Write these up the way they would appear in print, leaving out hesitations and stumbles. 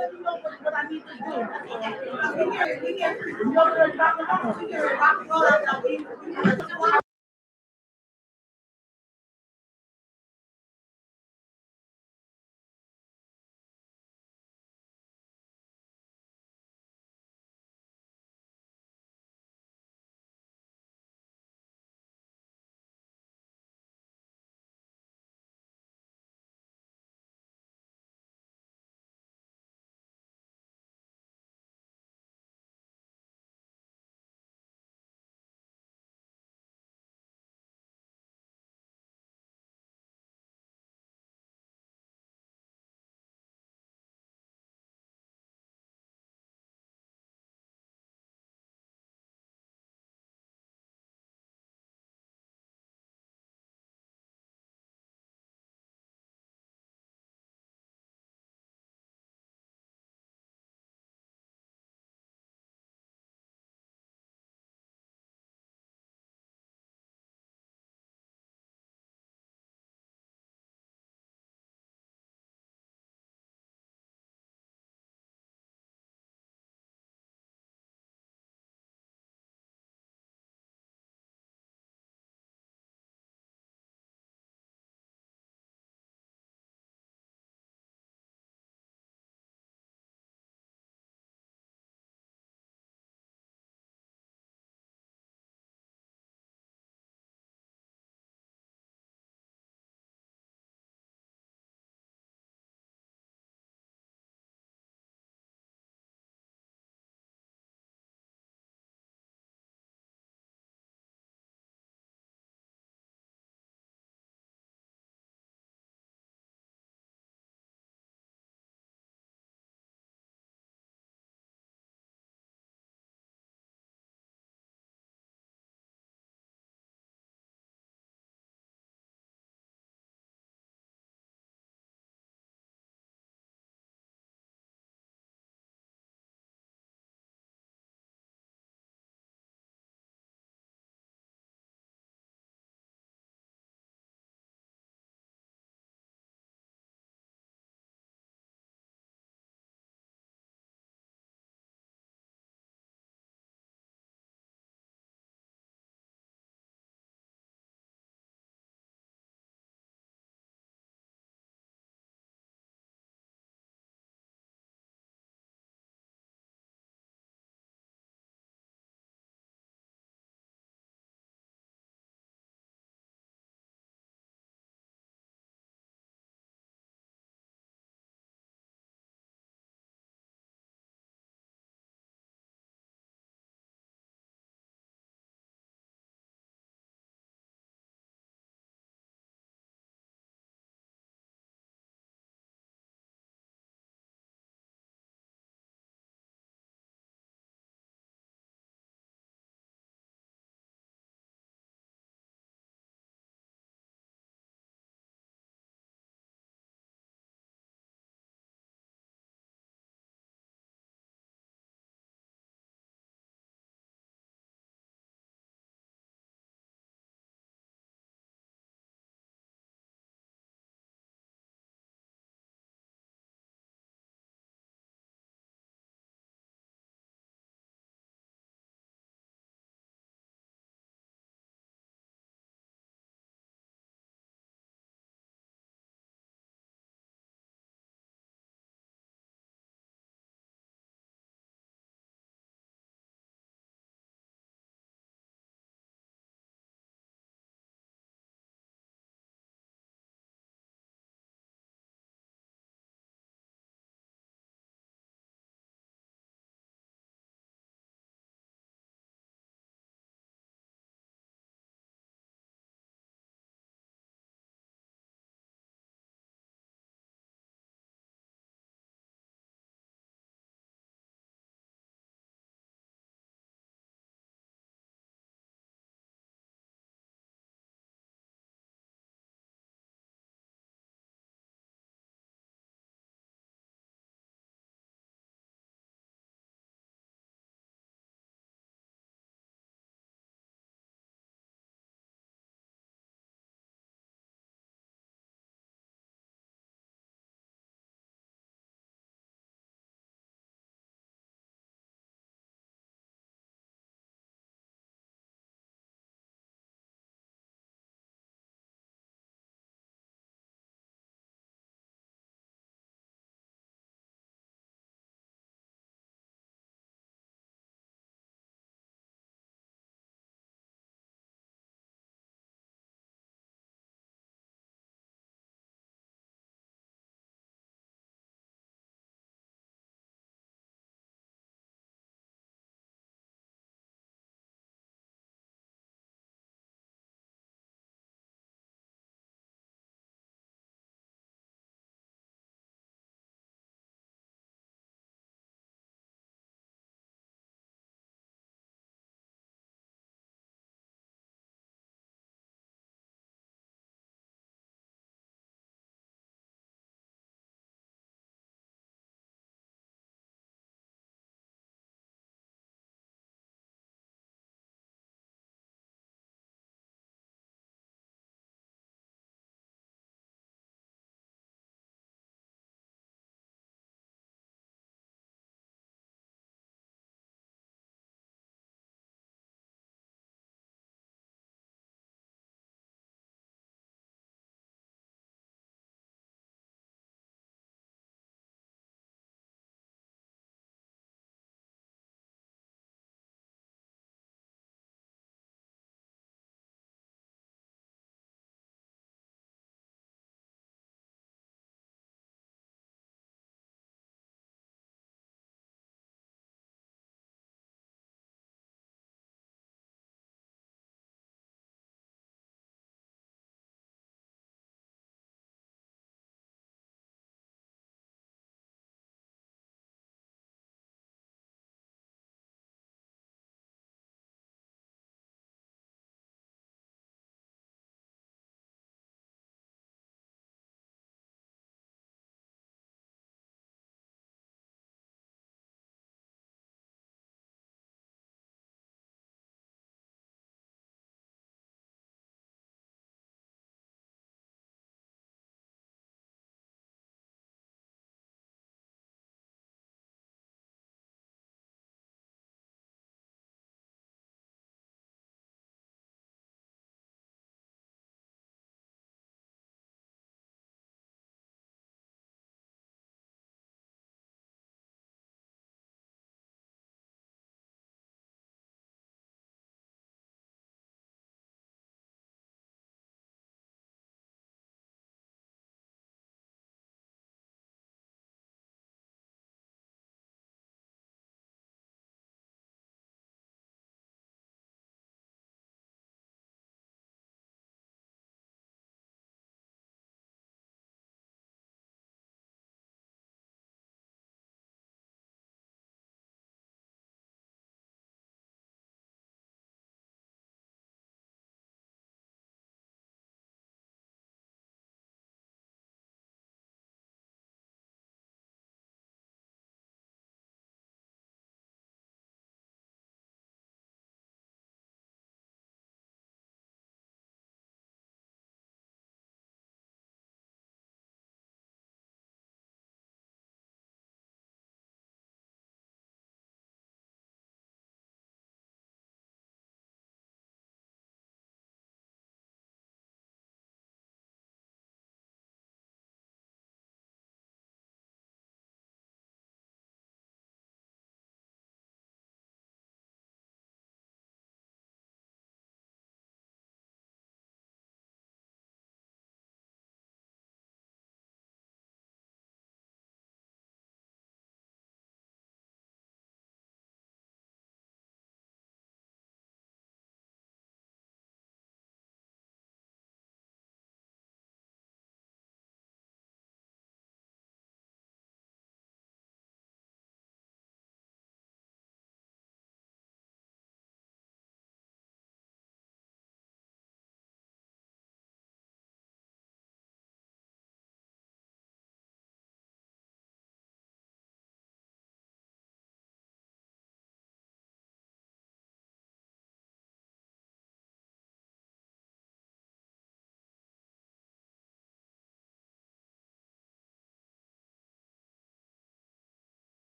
let me know what I need to do. You over there dropping off. We can rock and roll out now.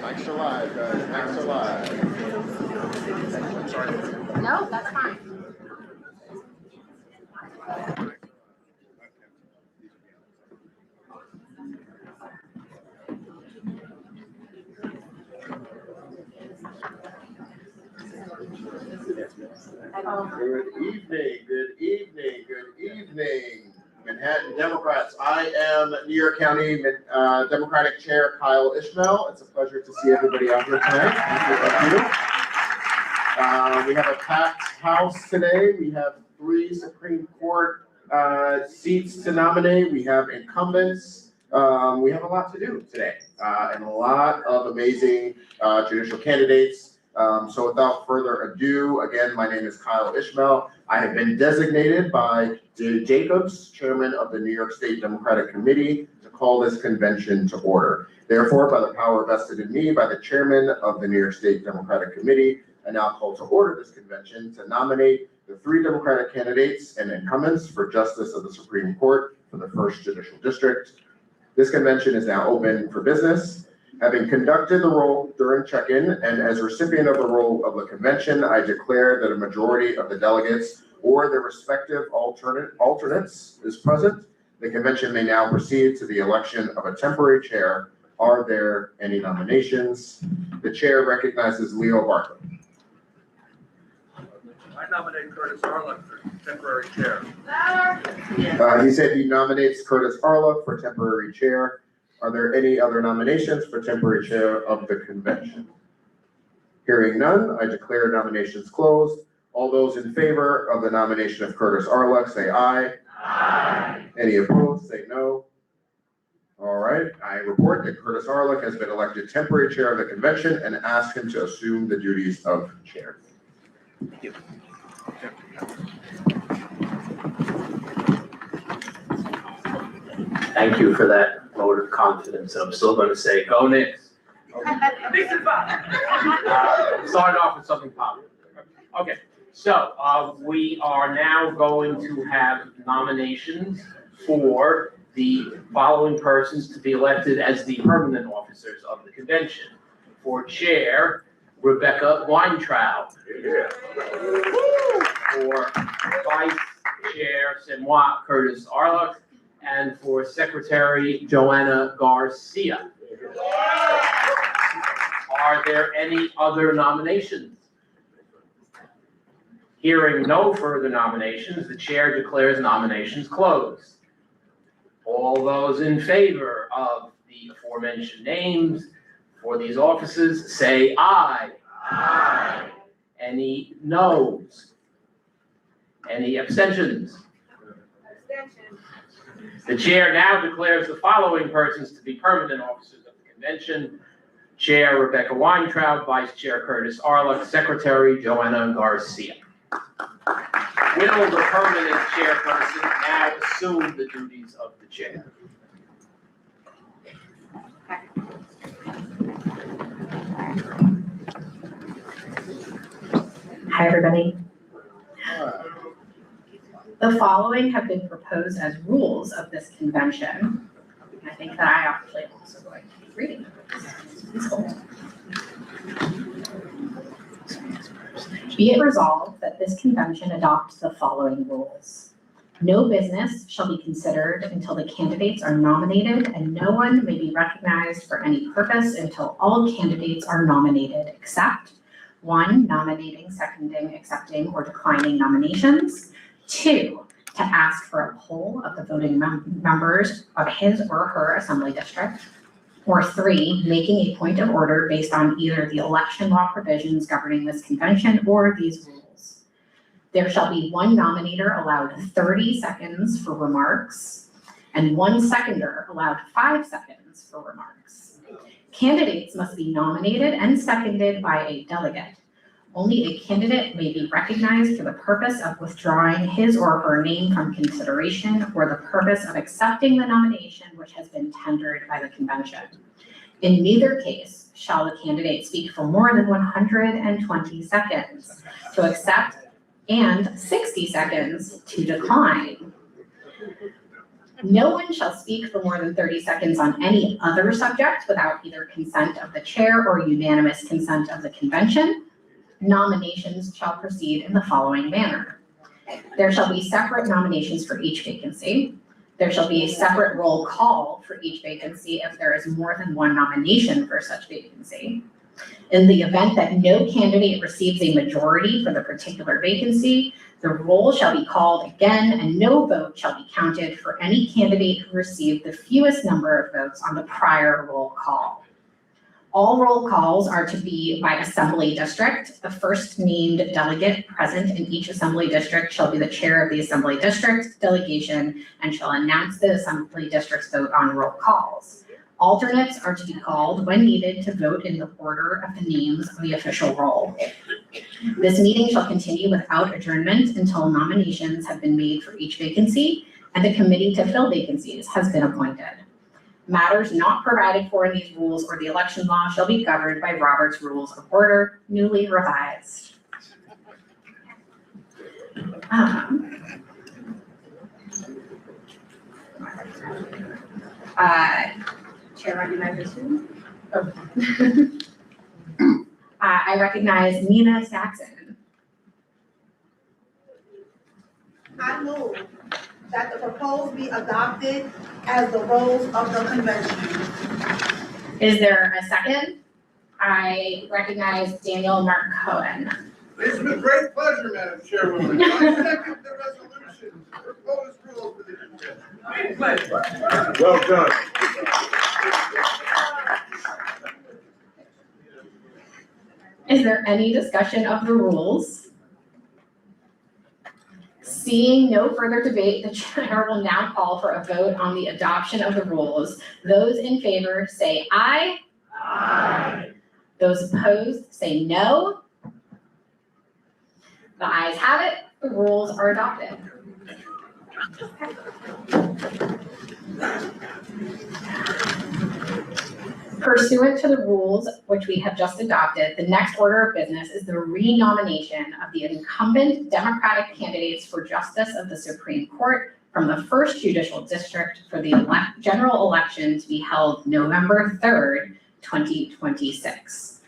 Mics are live, guys. Mics are live. I'm sorry. No, that's fine. Good evening, Manhattan Democrats. I am New York County Democratic Chair Kyle Ishmael. It's a pleasure to see everybody out here tonight. Thank you. We have a packed house today. We have 3 Supreme Court seats to nominate. We have incumbents. We have a lot to do today, and a lot of amazing judicial candidates. So without further ado, again, my name is Kyle Ishmael. I have been designated by Dave Jacobs, chairman of the New York State Democratic Committee, to call this convention to order. Therefore, by the power vested in me by the chairman of the New York State Democratic Committee, I now call to order this convention to nominate the 3 Democratic candidates and incumbents for Justice of the Supreme Court for the 1st Judicial District. This convention is now open for business. Having conducted the roll during check-in and as recipient of the roll of the convention, I declare that a majority of the delegates or their respective alternates is present. The convention may now proceed to the election of a temporary chair. Are there any nominations? The chair recognizes Leo Barker. I nominate Curtis Arlick for temporary chair. He said he nominates Curtis Arlick for temporary chair. Are there any other nominations for temporary chair of the convention? Hearing none, I declare nominations closed. All those in favor of the nomination of Curtis Arlick, say aye. Aye. Any opposed, say no. All right, I report that Curtis Arlick has been elected temporary chair of the convention and ask him to assume the duties of chair. Thank you. Thank you for that vote of confidence. I'm still going to say, go Knicks. Starting off with something positive. Okay, so we are now going to have nominations for the following persons to be elected as the permanent officers of the convention. For chair, Rebecca Weintraub. Yeah. For vice chair, Senoit Curtis Arlick. And for secretary, Joanna Garcia. Are there any other nominations? Hearing no further nominations, the chair declares nominations closed. All those in favor of the aforementioned names for these offices, say aye. Aye. Any noes? Any abstentions? The chair now declares the following persons to be permanent officers of the convention. Chair Rebecca Weintraub, Vice Chair Curtis Arlick, Secretary Joanna Garcia. Will the permanent chairperson now assume the duties of the chair? Hi, everybody. The following have been proposed as rules of this convention. I think that I actually also going to be reading them. Be it resolved that this convention adopts the following rules. No business shall be considered until the candidates are nominated, and no one may be recognized for any purpose until all candidates are nominated, except 1, nominating, seconding, accepting, or declining nominations. 2, to ask for a poll of the voting members of his or her assembly district. Or 3, making a point of order based on either the election law provisions governing this convention or these rules. There shall be 1 nominator allowed 30 seconds for remarks, and 1 seconder allowed 5 seconds for remarks. Candidates must be nominated and seconded by a delegate. Only a candidate may be recognized for the purpose of withdrawing his or her name from consideration or the purpose of accepting the nomination which has been tendered by the convention. In neither case shall the candidate speak for more than 120 seconds to accept and 60 seconds to decline. No one shall speak for more than 30 seconds on any other subject without either consent of the chair or unanimous consent of the convention. Nominations shall proceed in the following manner. There shall be separate nominations for each vacancy. There shall be a separate roll call for each vacancy if there is more than one nomination for such vacancy. In the event that no candidate receives a majority for the particular vacancy, the roll shall be called again and no vote shall be counted for any candidate who received the fewest number of votes on the prior roll call. All roll calls are to be by assembly district. The first named delegate present in each assembly district shall be the chair of the assembly district delegation and shall announce the assembly district's vote on roll calls. Alternates are to be called when needed to vote in the order of the names of the official roll. This meeting shall continue without adjournment until nominations have been made for each vacancy and the committee to fill vacancies has been appointed. Matters not provided for in these rules or the election law shall be governed by Robert's Rules of Order, newly revised. Chair recognizes who? Oh. I recognize Nina Saxon. I move that the proposal be adopted as the rules of the convention. Is there a second? I recognize Daniel Mark Cohen. It's with great pleasure, Madam Chairwoman. I second the resolution, proposed rules for the convention. Pleasure. Well done. Is there any discussion of the rules? Seeing no further debate, the chair will now call for a vote on the adoption of the rules. Those in favor say aye. Aye. Those opposed say no. The ayes have it. The rules are adopted. Pursuant to the rules which we have just adopted, the next order of business is the renomination of the incumbent Democratic candidates for Justice of the Supreme Court from the 1st Judicial District for the general election to be held November 3rd, 2026.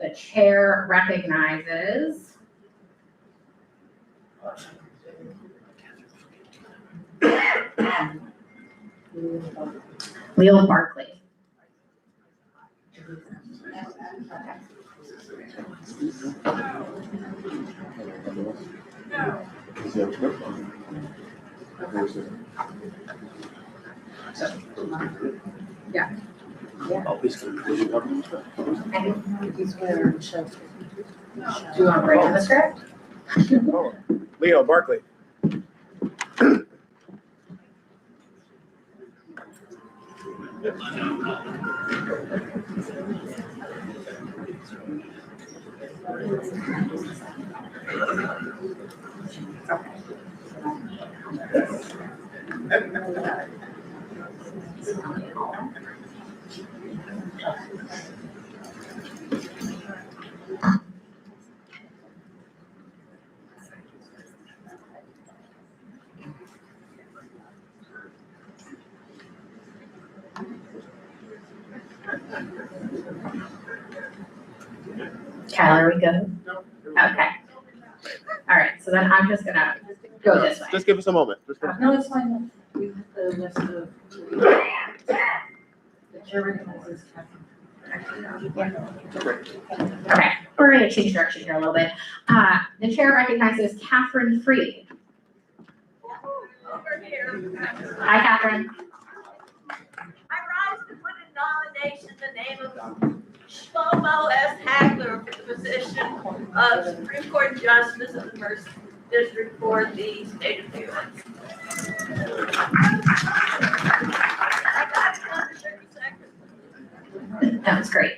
The chair recognizes Leo Barkley. Yeah. Do you want to bring in the script? Leo Barkley. Kyle, are we good? Okay. All right, so then I'm just gonna go this way. Just give us a moment. No, it's fine. We have the list of. The chair recognizes Okay, we're gonna change direction here a little bit. The chair recognizes Catherine Freed. Over here. Hi, Catherine. I rise to put in nomination the name of Shlomo S. Hagler for the position of Supreme Court Justice of the First District for the state of New York. That was great.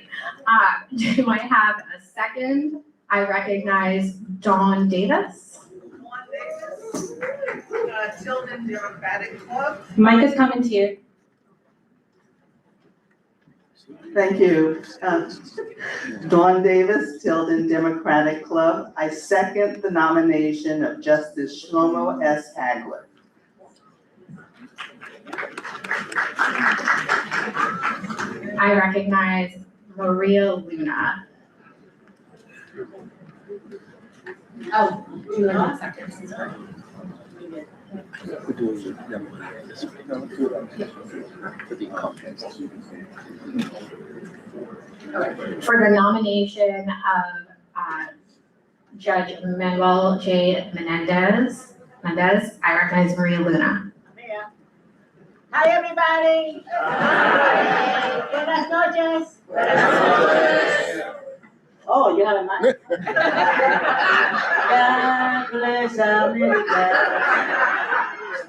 Do I have a second? I recognize Dawn Davis. Tilden Democratic Club. Mike is coming to you. Thank you. Dawn Davis, Tilden Democratic Club. I second the nomination of Justice Shlomo S. Hagler. I recognize Maria Luna. Oh, do you want a second? For the nomination of Judge Manuel J. Menendez, I recognize Maria Luna. Hi, everybody. Buenas noches. Oh, you have a mic. God bless America.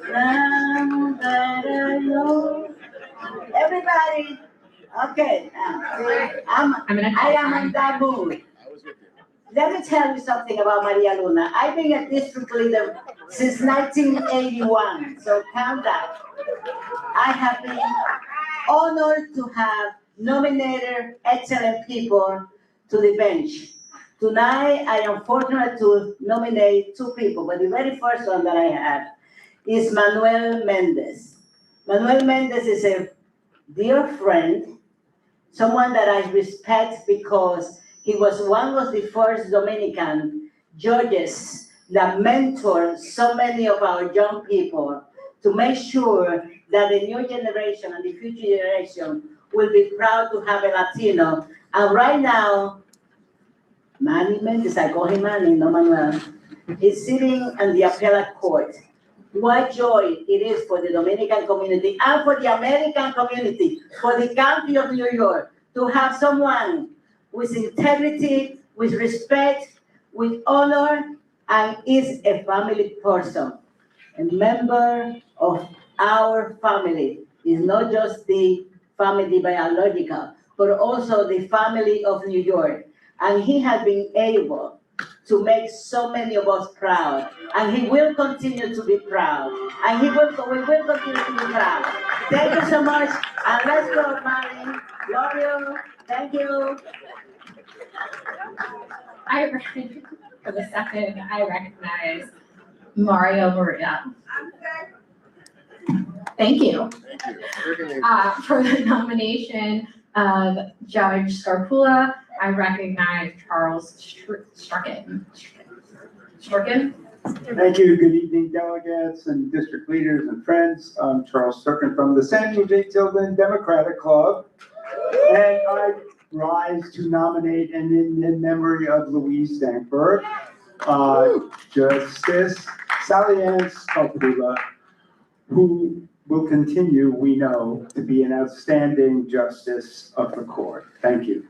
Now that I know. Everybody, okay, now, see, I am in that mood. Let me tell you something about Maria Luna. I've been a district leader since 1981, so count that. I have been honored to have nominated excellent people to the bench. Tonight, I am fortunate to nominate two people, but the very first one that I have is Manuel Mendez. Manuel Mendez is a dear friend, someone that I respect because he was one of the first Dominican judges that mentored so many of our young people to make sure that the new generation and the future generation will be proud to have a Latino. And right now, Manny Mendez, I call him Manny, no Manuel, is sitting in the appellate court. What joy it is for the Dominican community and for the American community, for the county of New York, to have someone with integrity, with respect, with honor, and is a family person, a member of our family. Is not just the family biological, but also the family of New York. And he has been able to make so many of us proud. And he will continue to be proud. And we will continue to be proud. Thank you so much. And let's go, Manny. Love you. Thank you. For the second, I recognize Mario Maria. Thank you. For the nomination of Judge Scarpula, I recognize Charles Strachan. Thank you. Good evening, delegates and district leaders and friends. I'm Charles Strachan from the Samuel J. Tilden Democratic Club. And I rise to nominate and in memory of Louise Stanford, Justice Sally-Ann Scarpula, who will continue, we know, to be an outstanding justice of the court. Thank you.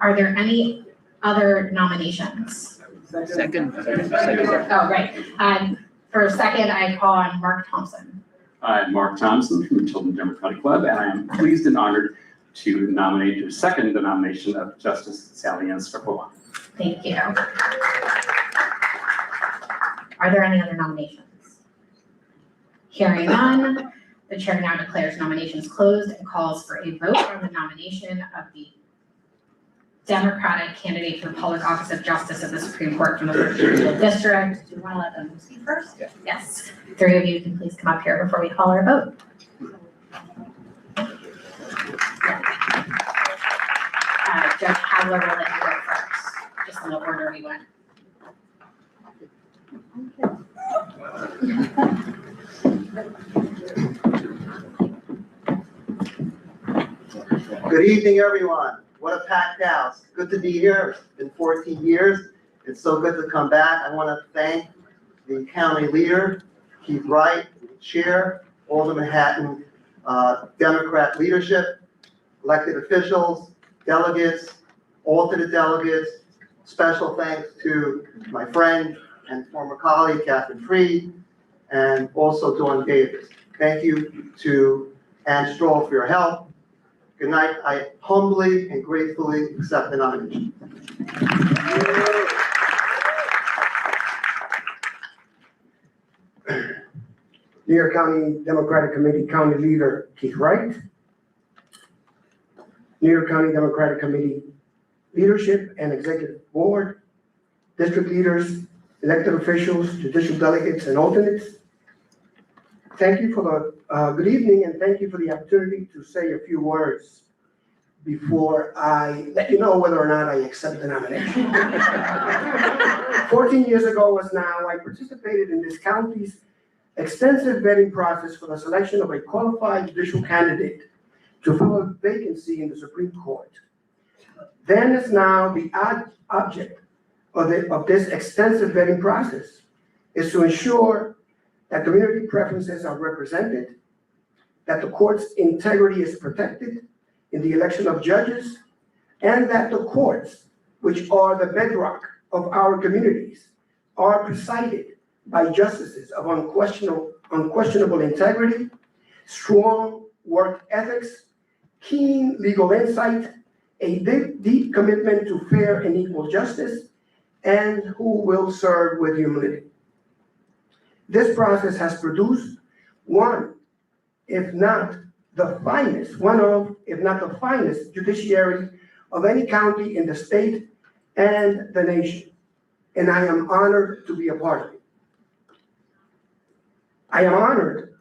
Are there any other nominations? Second. Oh, right. For a second, I call on Mark Thompson. I'm Mark Thompson from the Tilden Democratic Club, and I am pleased and honored to nominate or second the nomination of Justice Sally-Ann Scarpula. Thank you. Are there any other nominations? Hearing none, the chair now declares nominations closed and calls for a vote on the nomination of the Democratic candidate for the public office of Justice of the Supreme Court from the 1st Judicial District. Do you want to let them speak first? Yeah. Yes. Three of you can please come up here before we call our vote. Judge Howler will let you go first, just in the order we went. Good evening, everyone. What a packed house. Good to be here. It's been 14 years. It's so good to come back. I want to thank the county leader, Keith Wright, chair, all the Manhattan Democrat leadership, elected officials, delegates, alternate delegates. Special thanks to my friend and former colleague, Catherine Freed, and also Dawn Davis. Thank you to Ann Stroll for your help. Good night. I humbly and gratefully accept the nomination. New York County Democratic Committee County Leader Keith Wright. New York County Democratic Committee Leadership and Executive Board, District Leaders, elected officials, judicial delegates, and alternates. Thank you for the, good evening, and thank you for the opportunity to say a few words before I let you know whether or not I accept the nomination. 14 years ago as now, I participated in this county's extensive vetting process for the selection of a qualified judicial candidate to fill a vacancy in the Supreme Court. Then as now, the object of this extensive vetting process is to ensure that community preferences are represented, that the court's integrity is protected in the election of judges, and that the courts, which are the bedrock of our communities, are presided by justices of unquestionable integrity, strong work ethics, keen legal insight, a deep commitment to fair and equal justice, and who will serve with humility. This process has produced one, if not the finest, if not the finest judiciary of any county in the state and the nation. And I am honored to be a part of it. I am honored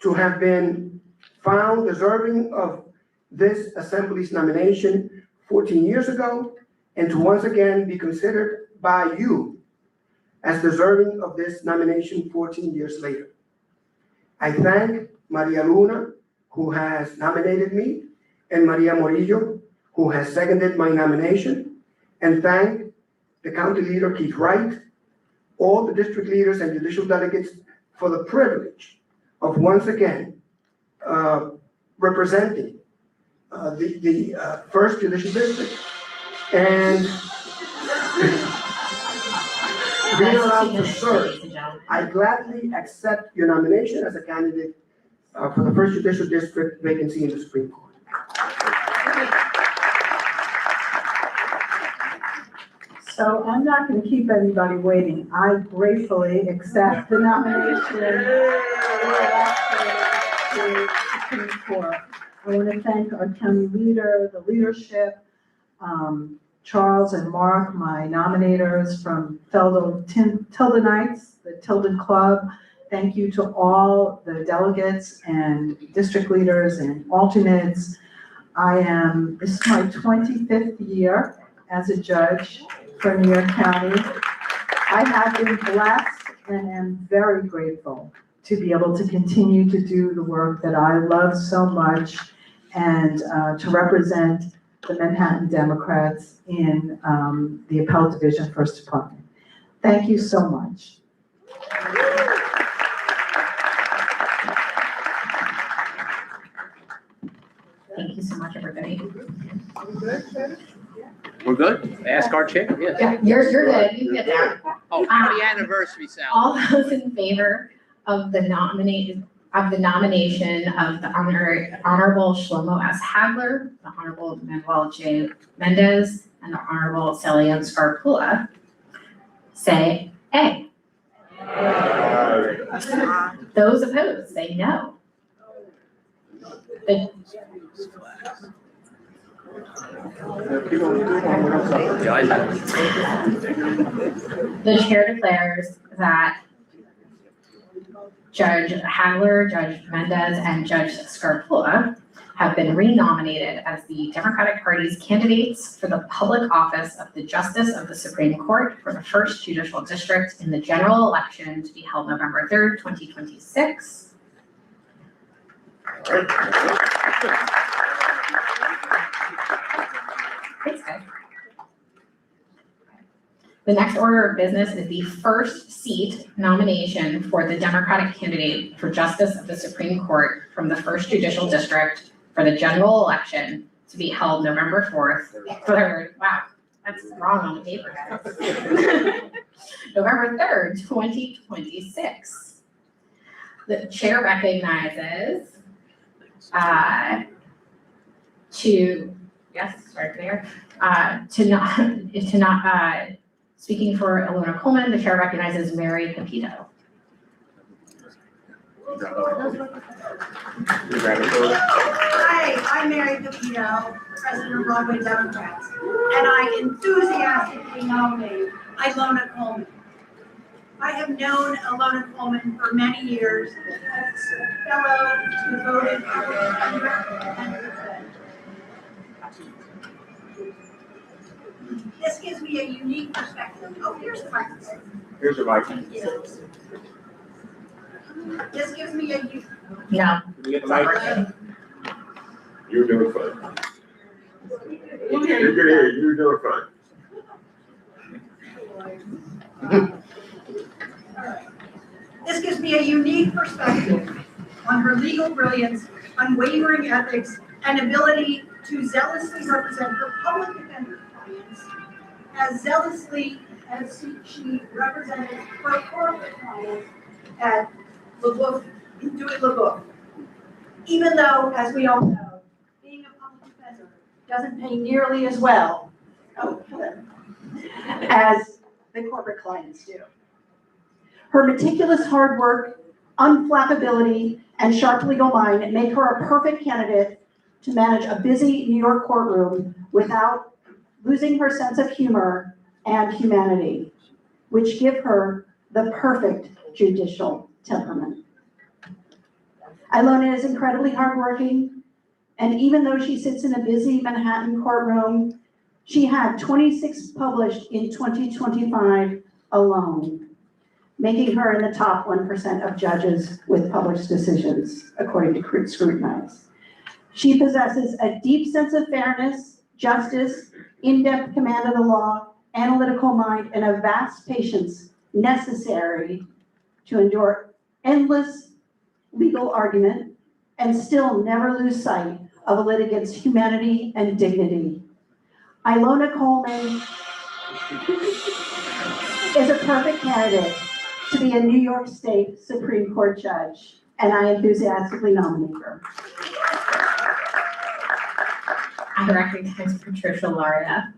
to have been found deserving of this assembly's nomination 14 years ago, and to once again be considered by you as deserving of this nomination 14 years later. I thank Maria Luna, who has nominated me, and Maria Morillo, who has seconded my nomination, and thank the county leader, Keith Wright, all the district leaders and judicial delegates for the privilege of once again representing the first judicial district and being allowed to serve. I gladly accept your nomination as a candidate for the first judicial district vacancy in the Supreme Court. So I'm not going to keep anybody waiting. I gratefully accept the nomination for the Supreme Court. I want to thank our county leader, the leadership, Charles and Mark, my nominators from Tildonites, the Tilden Club. Thank you to all the delegates and district leaders and alternates. This is my 25th year as a judge for New York County. I have been blessed and am very grateful to be able to continue to do the work that I love so much and to represent the Manhattan Democrats in the Appellate Division, First Department. Thank you so much. Thank you so much, everybody. We're good? Ask our chair, yes. Yeah, you're good, you can get there. Oh, happy anniversary, Sal. All those in favor of the nomination of the Honorable Shlomo S. Hagler, the Honorable Manuel J. Mendez, and the Honorable Celia Scarpula, say A. Those opposed, say no. The chair declares that Judge Hagler, Judge Mendez, and Judge Scarpula have been renominated as the Democratic Party's candidates for the public office of the Justice of the Supreme Court for the First Judicial District in the general election to be held November 3rd, 2026. Thanks, guys. The next order of business is the first seat nomination for the Democratic candidate for Justice of the Supreme Court from the First Judicial District for the general election to be held November 3rd. Wow, that's wrong on the paper, guys. November 3rd, 2026. The chair recognizes speaking for Ilona Coleman, the chair recognizes Mary Pepito. Hi, I'm Mary Pepito, President of Broadway Democrats, and I enthusiastically nominate Ilona Coleman. I have known Alona Coleman for many years as a fellow devoted public defender and defender. This gives me a unique perspective. Oh, here's the microphone. Here's your mic. This gives me a No. Can you get the mic? You're doing fine. You're good here, you're doing fine. This gives me a unique perspective on her legal brilliance, unwavering ethics, and ability to zealously represent her public defender clients as zealously as she represented her corporate clients at LeBoeuf, Dewitt LeBoeuf. Even though, as we all know, being a public defender doesn't pay nearly as well, as the corporate clients do. Her meticulous hard work, unflappability, and sharp legal mind make her a perfect candidate to manage a busy New York courtroom without losing her sense of humor and humanity, which give her the perfect judicial temperament. Ilona is incredibly hardworking, and even though she sits in a busy Manhattan courtroom, she had 26 published in 2025 alone, making her in the top 1% of judges with published decisions, according to Scrutinize. She possesses a deep sense of fairness, justice, in-depth command of the law, analytical mind, and a vast patience necessary to endure endless legal argument and still never lose sight of a litigant's humanity and dignity. Ilona Coleman is a perfect candidate to be a New York State Supreme Court judge, and I enthusiastically nominate her. I recognize Patricia Laria.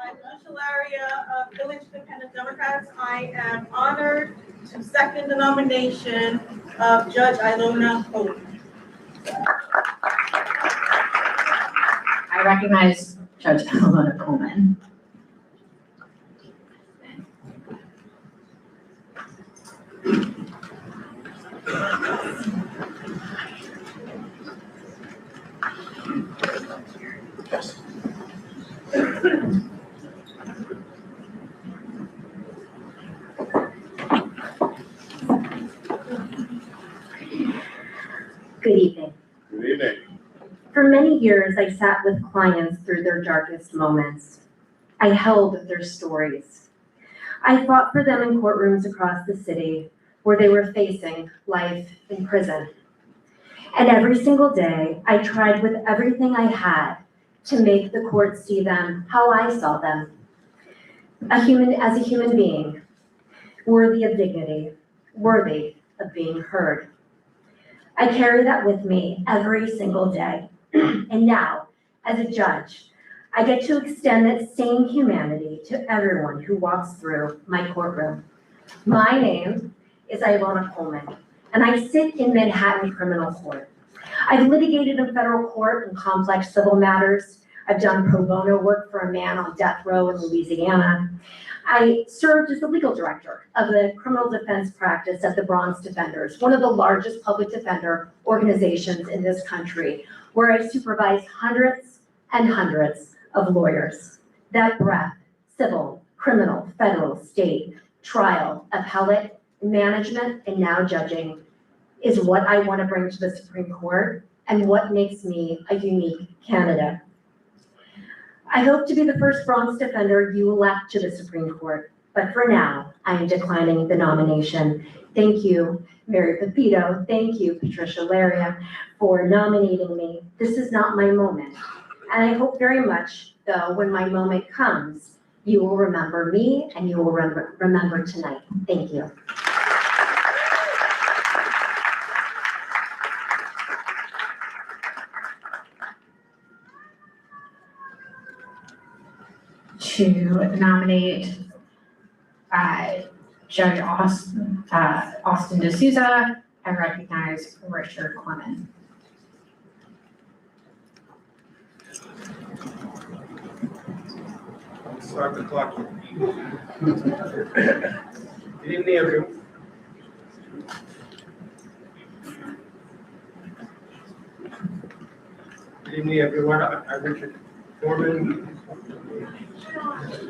I'm Patricia Laria of Village Independent Democrats. I am honored to second the nomination of Judge Ilona Coleman. I recognize Judge Ilona Coleman. Yes. Good evening. Good evening. For many years, I sat with clients through their darkest moments. I held their stories. I fought for them in courtrooms across the city where they were facing life in prison. And every single day, I tried with everything I had to make the court see them how I saw them. As a human being, worthy of dignity, worthy of being heard. I carry that with me every single day. And now, as a judge, I get to extend that same humanity to everyone who walks through my courtroom. My name is Ilona Coleman, and I sit in Manhattan Criminal Court. I've litigated in federal court in complex civil matters. I've done pro bono work for a man on death row in Louisiana. I served as the legal director of the criminal defense practice at the Bronze Defenders, one of the largest public defender organizations in this country, where I supervised hundreds and hundreds of lawyers. That breadth, civil, criminal, federal, state, trial, appellate, management, and now judging, is what I want to bring to the Supreme Court and what makes me a unique candidate. I hope to be the first Bronx defender you elect to the Supreme Court, but for now, I am declining the nomination. Thank you, Mary Pepito. Thank you, Patricia Laria, for nominating me. This is not my moment. And I hope very much, though, when my moment comes, you will remember me and you will remember tonight. Thank you. To nominate Judge Austin D'Souza, I recognize Richard Clement. Start the clock. Good evening, everyone. Good evening, everyone. I'm Richard Foreman.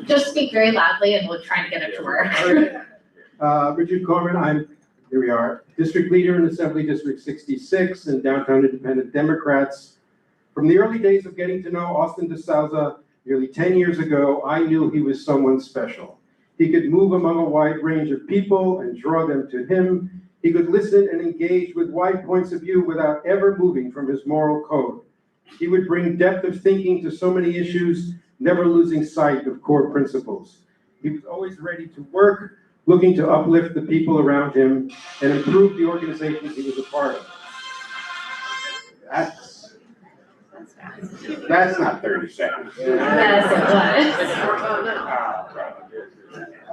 Just speak very loudly and we'll try to get it to work. Richard Corman, here we are, District Leader in Assembly District 66 and Downtown Independent Democrats. From the early days of getting to know Austin DeSouza nearly 10 years ago, I knew he was someone special. He could move among a wide range of people and draw them to him. He could listen and engage with wide points of view without ever moving from his moral code. He would bring depth of thinking to so many issues, never losing sight of core principles. He was always ready to work, looking to uplift the people around him and improve the organizations he was a part of. That's not 30 seconds. Yes, it was.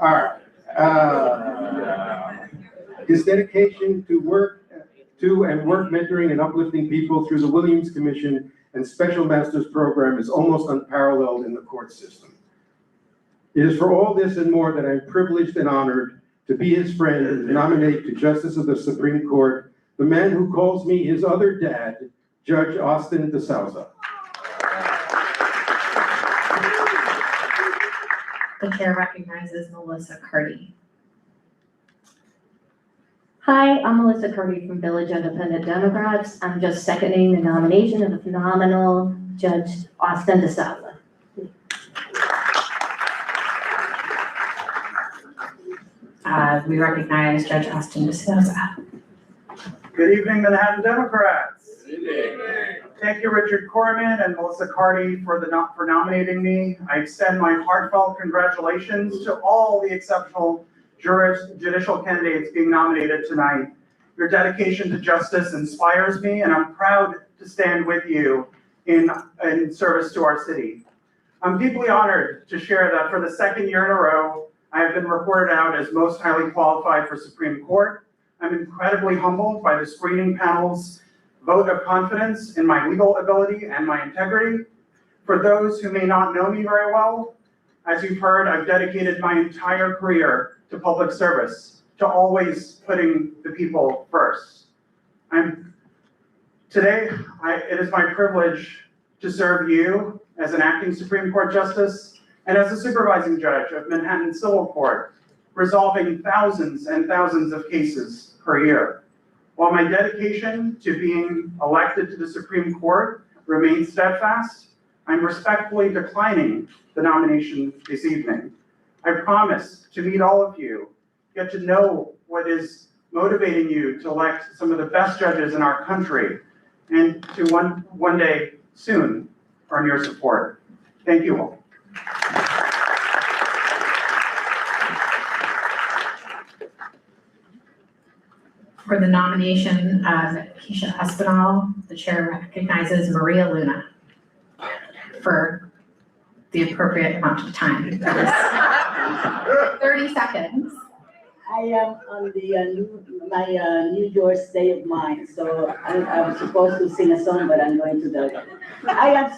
All right. His dedication to work mentoring and uplifting people through the Williams Commission and Special Masters Program is almost unparalleled in the court system. It is for all this and more that I'm privileged and honored to be his friend and to nominate to Justice of the Supreme Court the man who calls me his other dad, Judge Austin DeSouza. The chair recognizes Melissa Carty. Hi, I'm Melissa Curdy from Village Independent Democrats. I'm just seconding the nomination of the phenomenal Judge Austin DeSouza. We recognize Judge Austin DeSouza. Good evening, Manhattan Democrats. Good evening. Thank you, Richard Corman and Melissa Carty for nominating me. I extend my heartfelt congratulations to all the exceptional judicial candidates being nominated tonight. Your dedication to justice inspires me, and I'm proud to stand with you in service to our city. I'm deeply honored to share that for the second year in a row, I have been reported out as most highly qualified for Supreme Court. I'm incredibly humbled by the screening panel's vote of confidence in my legal ability and my integrity. For those who may not know me very well, as you've heard, I've dedicated my entire career to public service, to always putting the people first. Today, it is my privilege to serve you as an acting Supreme Court Justice and as a supervising judge of Manhattan Civil Court, resolving thousands and thousands of cases per year. While my dedication to being elected to the Supreme Court remains steadfast, I'm respectfully declining the nomination this evening. I promise to meet all of you, get to know what is motivating you to elect some of the best judges in our country, and to one day soon earn your support. Thank you all. For the nomination of Keisha Espinal, the chair recognizes Maria Luna for the appropriate amount of time. 30 seconds. I am on the my New York state of mind, so I was supposed to sing a song, but I'm going to do it. I am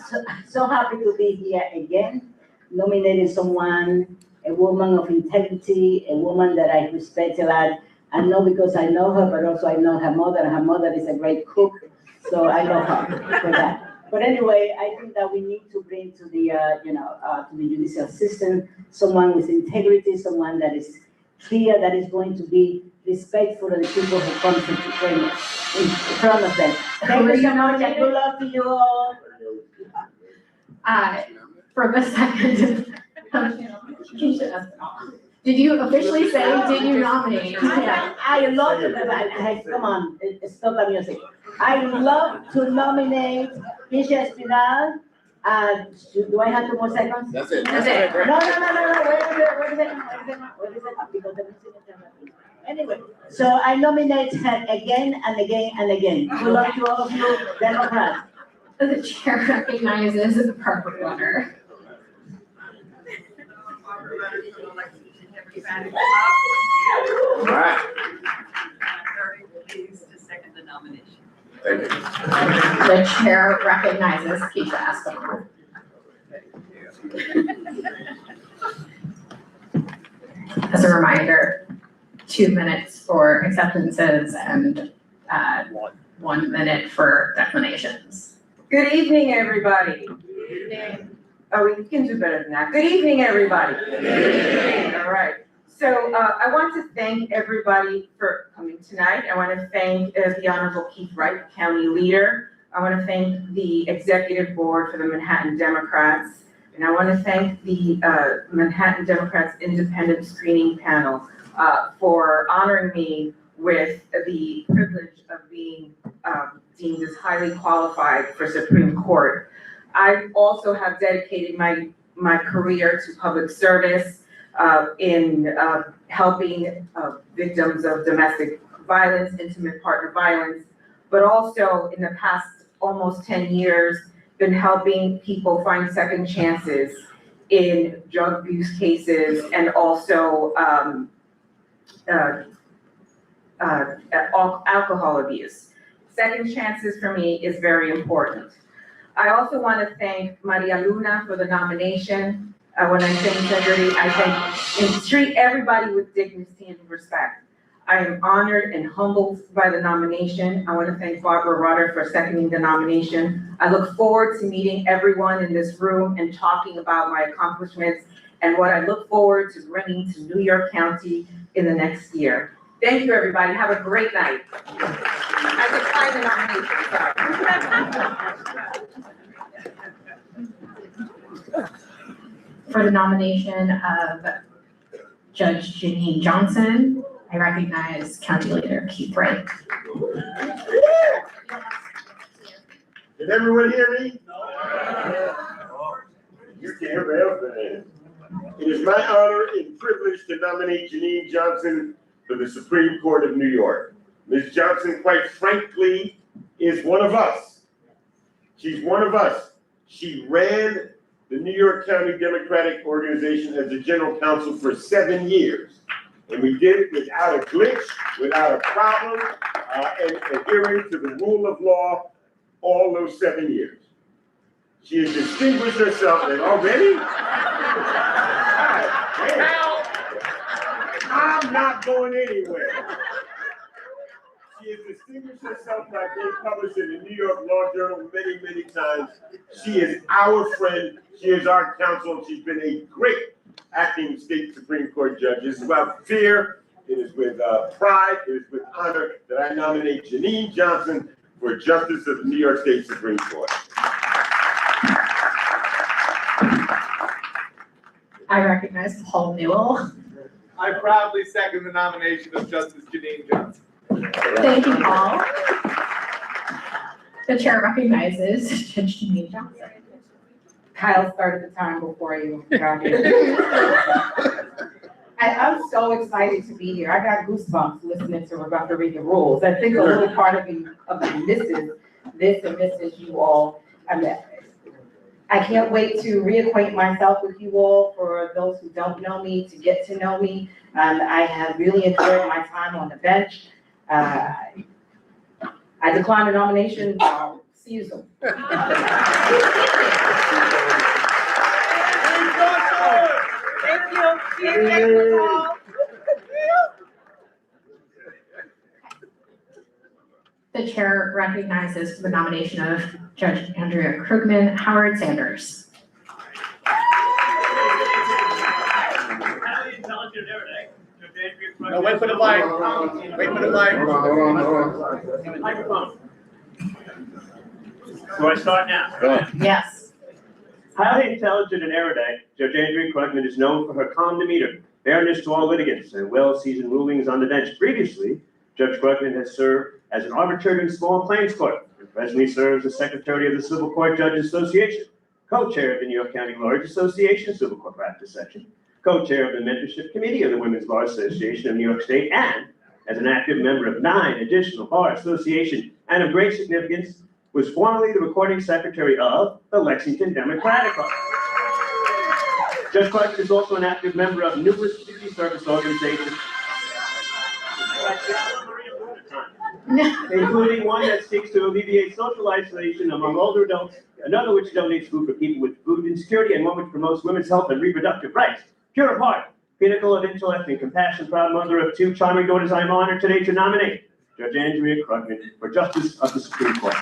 so happy to be here again, nominating someone, a woman of integrity, a woman that I respect a lot. I know because I know her, but also I know her mother, and her mother is a great cook, so I love her for that. But anyway, I think that we need to bring to the, to the judicial system, someone with integrity, someone that is clear, that is going to be respectful of the people who come to train in front of them. Thank you so much, and good luck to you all. For the second, Keisha Espinal. Did you officially say, did you nominate? I love to, come on, stop the music. I love to nominate Keisha Espinal. Do I have 2 more seconds? That's it. No, wait a second, because the music is happening. Anyway, so I nominate her again and again and again. Good luck to all of you, Democrats. The chair recognizes Barbara Runner. All right. Very pleased to second the nomination. Thank you. The chair recognizes Keisha Espinal. As a reminder, 2 minutes for acceptances and 1 minute for declinations. Good evening, everybody. Oh, we can do better than that. Good evening, everybody. All right. So I want to thank everybody for coming tonight. I want to thank the Honorable Keith Wright, County Leader. I want to thank the Executive Board for the Manhattan Democrats. And I want to thank the Manhattan Democrats Independent Screening Panel for honoring me with the privilege of being deemed as highly qualified for Supreme Court. I also have dedicated my career to public service in helping victims of domestic violence, intimate partner violence, but also in the past almost 10 years, been helping people find second chances in drug abuse cases and also alcohol abuse. Second chances for me is very important. I also want to thank Maria Luna for the nomination. When I say integrity, I think and treat everybody with dignity and respect. I am honored and humbled by the nomination. I want to thank Barbara Rutter for seconding the nomination. I look forward to meeting everyone in this room and talking about my accomplishments and what I look forward to bringing to New York County in the next year. Thank you, everybody. Have a great night. I decline the nomination, sorry. For the nomination of Judge Janine Johnson, I recognize County Leader Keith Wright. Did everyone hear me? You can't hear me. It is my honor and privilege to nominate Janine Johnson for the Supreme Court of New York. Ms. Johnson, quite frankly, is one of us. She's one of us. She ran the New York County Democratic Organization as the general counsel for 7 years. And we did it without a glitch, without a problem, and adhering to the rule of law all those 7 years. She has distinguished herself, and already? I'm not going anywhere. She has distinguished herself by being published in the New York Law Journal many, many times. She is our friend. She is our counsel. She's been a great acting state Supreme Court judge. It's without fear. It is with pride. It is with honor that I nominate Janine Johnson for Justice of the New York State Supreme Court. I recognize Paul Newell. I proudly second the nomination of Justice Janine Johnson. Thank you, Paul. The chair recognizes Judge Janine Johnson. Kyle started the time before you got here. I'm so excited to be here. I got goosebumps listening to Rebecca read the rules. I think a little part of me misses this and misses you all. I can't wait to reacquaint myself with you all, for those who don't know me, to get to know me. I have really enjoyed my time on the bench. I decline the nomination. I'll see you soon. Thank you. The chair recognizes for the nomination of Judge Andrea Krugman, Howard Sanders. No, wait for the mic. Wait for the mic. Microphone. Do I start now? Yes. Highly intelligent and erudite, Judge Andrea Krugman is known for her calm demeanor, fairness to all litigants, and well-seasoned rulings on the bench. Previously, Judge Krugman has served as an arbitrator in small claims court, and presently serves as secretary of the Civil Court Judges Association, co-chair of the New York County Lawyers Association Civil Court Practice Section, co-chair of the Mentorship Committee of the Women's Bar Association of New York State, and as an active member of 9 additional bar associations, and of great significance, was formerly the recording secretary of the Lexington Democratic Club. Judge Clark is also an active member of numerous community service organizations, including one that seeks to alleviate social isolation among older adults, another which donates food for people with food insecurity, and one which promotes women's health and reproductive rights. Pure of heart, pinnacle of intellect and compassion, proud mother of two charming daughters, I am honored today to nominate Judge Andrea Krugman for Justice of the Supreme Court.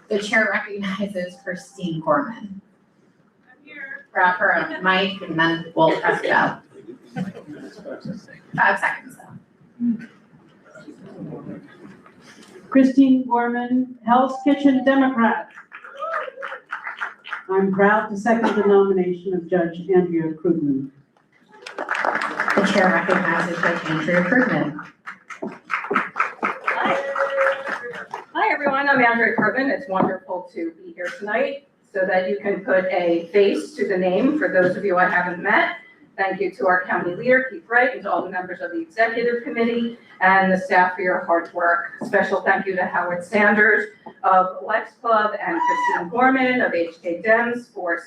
The chair recognizes Christine Gorman. Grab her a mic and then we'll press go. 5 seconds though. Christine Gorman, Hell's Kitchen Democrat. I'm proud to second the nomination of Judge Andrea Krugman. The chair recognizes Judge Andrea Krugman. Hi, everyone. I'm Andrea Krugman. It's wonderful to be here tonight so that you can put a face to the name for those of you I haven't met. Thank you to our county leader, Keith Wright, and to all the members of the executive committee and the staff for your hard work. Special thank you to Howard Sanders of Lex Club and Christine Gorman of HK Dems for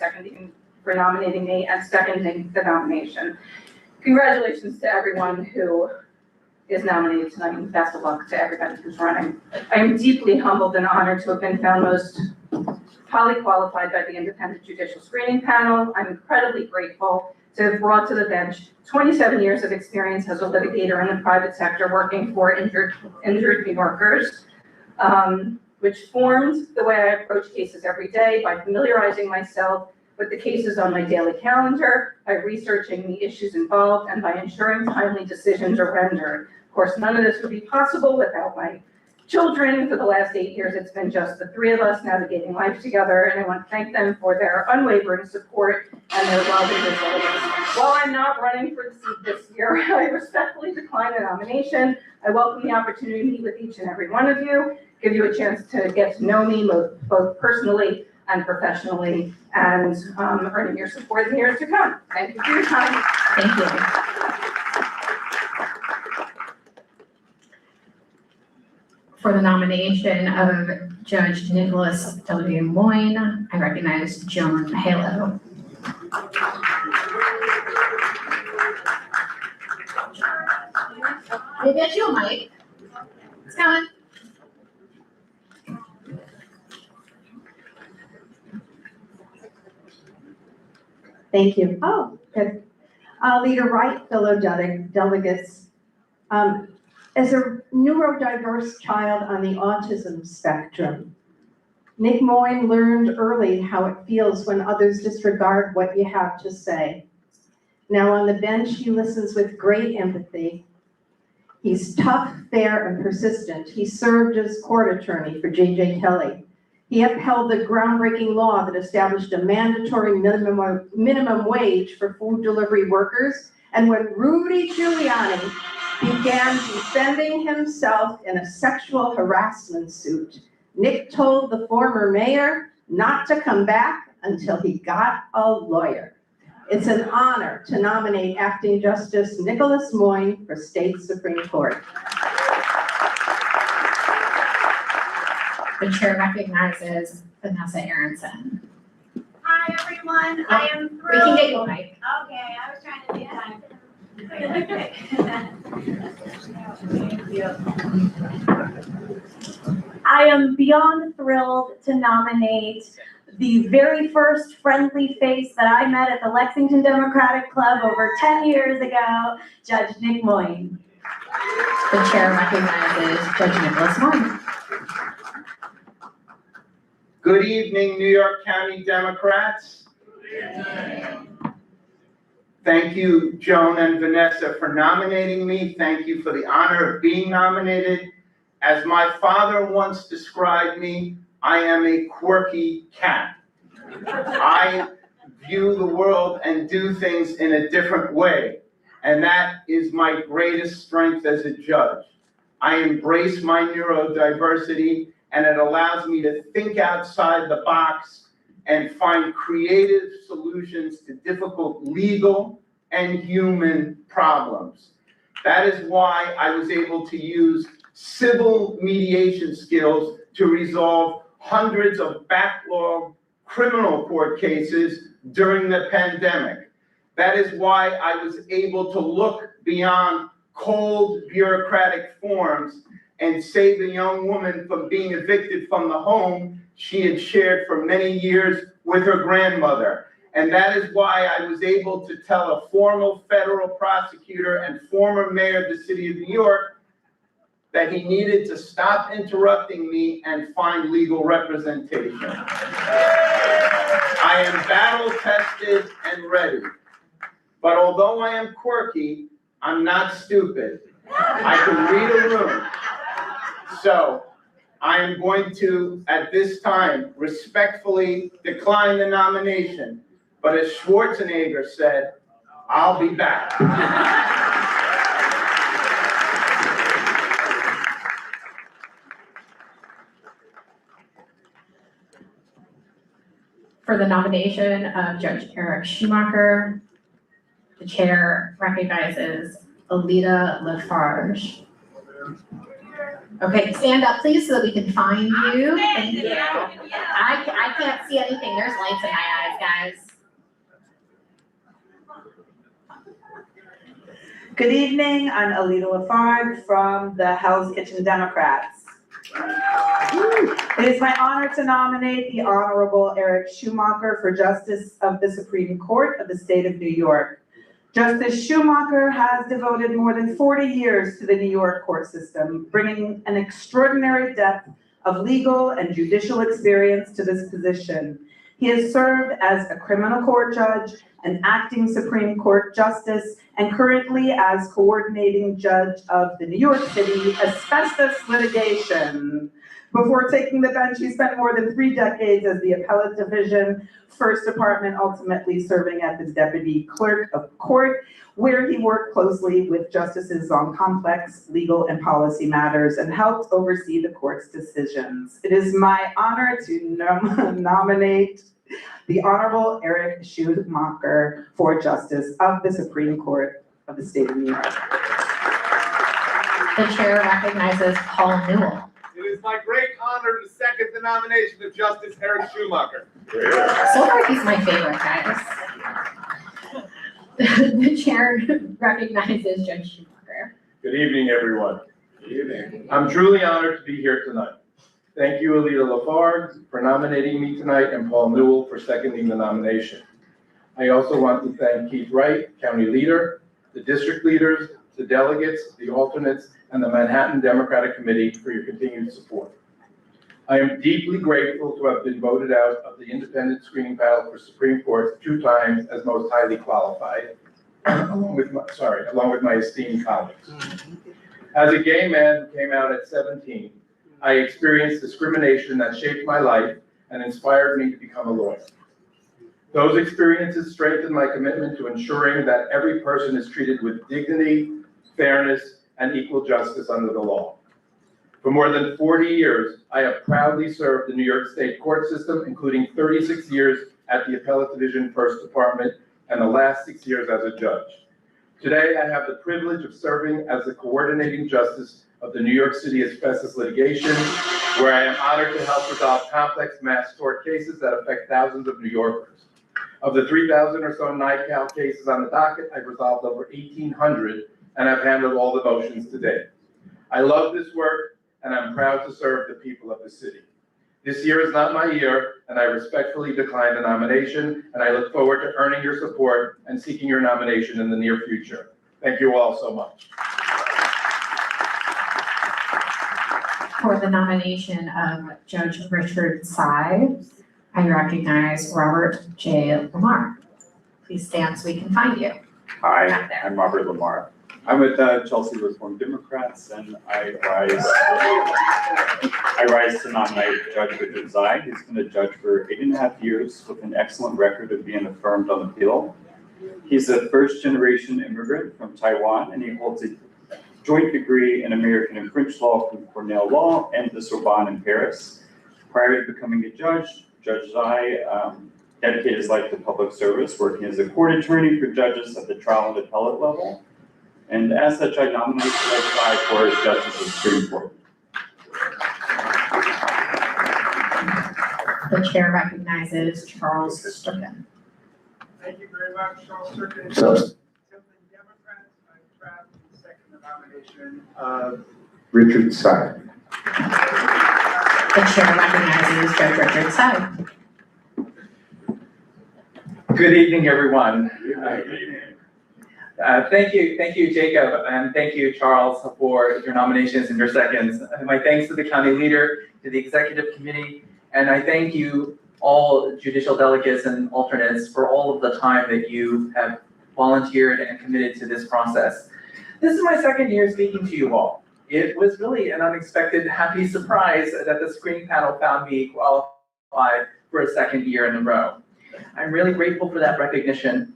nominating me and seconding the nomination. Congratulations to everyone who is nominated tonight, and best of luck to everybody who's running. I am deeply humbled and honored to have been found most highly qualified by the independent judicial screening panel. I'm incredibly grateful to have brought to the bench 27 years of experience as a litigator in the private sector working for injured New Yorkers, which formed the way I approach cases every day by familiarizing myself with the cases on my daily calendar, by researching the issues involved, and by ensuring timely decisions are rendered. Of course, none of this would be possible without my children. For the last 8 years, it's been just the three of us navigating life together, and I want to thank them for their unwavering support and their love and resilience. While I'm not running for the seat this year, I respectfully decline the nomination. I welcome the opportunity to meet with each and every one of you, give you a chance to get to know me both personally and professionally, and earning your support in the years to come. Thank you for your time. Thank you. For the nomination of Judge Nicholas W. Moyne, I recognize Joan Halo. We'll get you a mic. It's coming. Thank you. Oh, good. Leader Wright, fellow delegates. As a neurodiverse child on the autism spectrum, Nick Moyne learned early how it feels when others disregard what you have to say. Now on the bench, he listens with great empathy. He's tough, fair, and persistent. He served as court attorney for J.J. Kelly. He upheld the groundbreaking law that established a mandatory minimum wage for food delivery workers. And when Rudy Giuliani began defending himself in a sexual harassment suit, Nick told the former mayor not to come back until he got a lawyer. It's an honor to nominate Acting Justice Nicholas Moyne for State Supreme Court. The chair recognizes Vanessa Aronson. Hi, everyone. I am thrilled. We can get you a mic. Okay, I was trying to see time. I am beyond thrilled to nominate the very first friendly face that I met at the Lexington Democratic Club over 10 years ago, Judge Nick Moyne. The chair recognizes Judge Nicholas Moyne. Good evening, New York County Democrats. Thank you, Joan and Vanessa, for nominating me. Thank you for the honor of being nominated. As my father once described me, I am a quirky cat. I view the world and do things in a different way, and that is my greatest strength as a judge. I embrace my neurodiversity, and it allows me to think outside the box and find creative solutions to difficult legal and human problems. That is why I was able to use civil mediation skills to resolve hundreds of backlog criminal court cases during the pandemic. That is why I was able to look beyond cold bureaucratic forms and save a young woman from being evicted from the home she had shared for many years with her grandmother. And that is why I was able to tell a former federal prosecutor and former mayor of the city of New York that he needed to stop interrupting me and find legal representation. I am battle tested and ready. But although I am quirky, I'm not stupid. I can read a room. So I am going to, at this time, respectfully decline the nomination. But as Schwarzenegger said, I'll be back. For the nomination of Judge Eric Schumacher, the chair recognizes Alita Lafarge. Okay, stand up please so that we can find you. Thank you. I can't see anything. There's lights in my eyes, guys. Good evening, I'm Alita Lafarge from the Hell's Kitchen Democrats. It is my honor to nominate the Honorable Eric Schumacher for Justice of the Supreme Court of the State of New York. Justice Schumacher has devoted more than 40 years to the New York court system, bringing an extraordinary depth of legal and judicial experience to this position. He has served as a criminal court judge, an acting Supreme Court justice, and currently as coordinating judge of the New York City asbestos litigation. Before taking the bench, he spent more than 3 decades as the appellate division, First Department, ultimately serving as his deputy clerk of court, where he worked closely with justices on complex legal and policy matters and helped oversee the court's decisions. It is my honor to nominate the Honorable Eric Schumacher for Justice of the Supreme Court of the State of New York. The chair recognizes Paul Newell. It is my great honor to second the nomination of Justice Eric Schumacher. So far, he's my favorite, guys. The chair recognizes Judge Schumacher. Good evening, everyone. Good evening. I'm truly honored to be here tonight. Thank you, Alita Lafarge, for nominating me tonight, and Paul Newell for seconding the nomination. I also want to thank Keith Wright, County Leader, the district leaders, the delegates, the alternates, and the Manhattan Democratic Committee for your continued support. I am deeply grateful to have been voted out of the independent screening panel for Supreme Court 2 times as most highly qualified, along with my esteemed colleagues. As a gay man who came out at 17, I experienced discrimination that shaped my life and inspired me to become a lawyer. Those experiences strengthened my commitment to ensuring that every person is treated with dignity, fairness, and equal justice under the law. For more than 40 years, I have proudly served the New York State court system, including 36 years at the Appellate Division First Department and the last 6 years as a judge. Today, I have the privilege of serving as the coordinating justice of the New York City asbestos litigation, where I am honored to help resolve complex mass tort cases that affect thousands of New Yorkers. Of the 3,000 or so NICAL cases on the docket, I've resolved over 1,800 and I've handled all the motions to date. I love this work and I'm proud to serve the people of the city. This year is not my year, and I respectfully decline the nomination, and I look forward to earning your support and seeking your nomination in the near future. Thank you all so much. For the nomination of Judge Richard Sy, I recognize Robert J. Lamar. Please stand so we can find you. Hi, I'm Robert Lamar. I'm with Chelsea Reform Democrats, and I rise to nominate Judge Richard Sy. He's been a judge for 8.5 years with an excellent record of being affirmed on appeal. He's a first-generation immigrant from Taiwan, and he holds a joint degree in American and French law from Cornell Law and the Sorbonne in Paris. Prior to becoming a judge, Judge Sy dedicated his life to public service, working as a court attorney for judges at the trial and appellate level. And as such, I nominate Judge Sy for Justice of the Supreme Court. The chair recognizes Charles Sturgeon. Thank you very much, Charles Sturgeon. So- Democrats, I'm proud to second the nomination of Richard Sy. The chair recognizes Judge Richard Sy. Good evening, everyone. Thank you, Jacob, and thank you, Charles, for your nominations and your seconds. My thanks to the county leader, to the executive committee, and I thank you all judicial delegates and alternates for all of the time that you have volunteered and committed to this process. This is my second year speaking to you all. It was really an unexpected happy surprise that the screening panel found me qualified for a second year in a row. I'm really grateful for that recognition,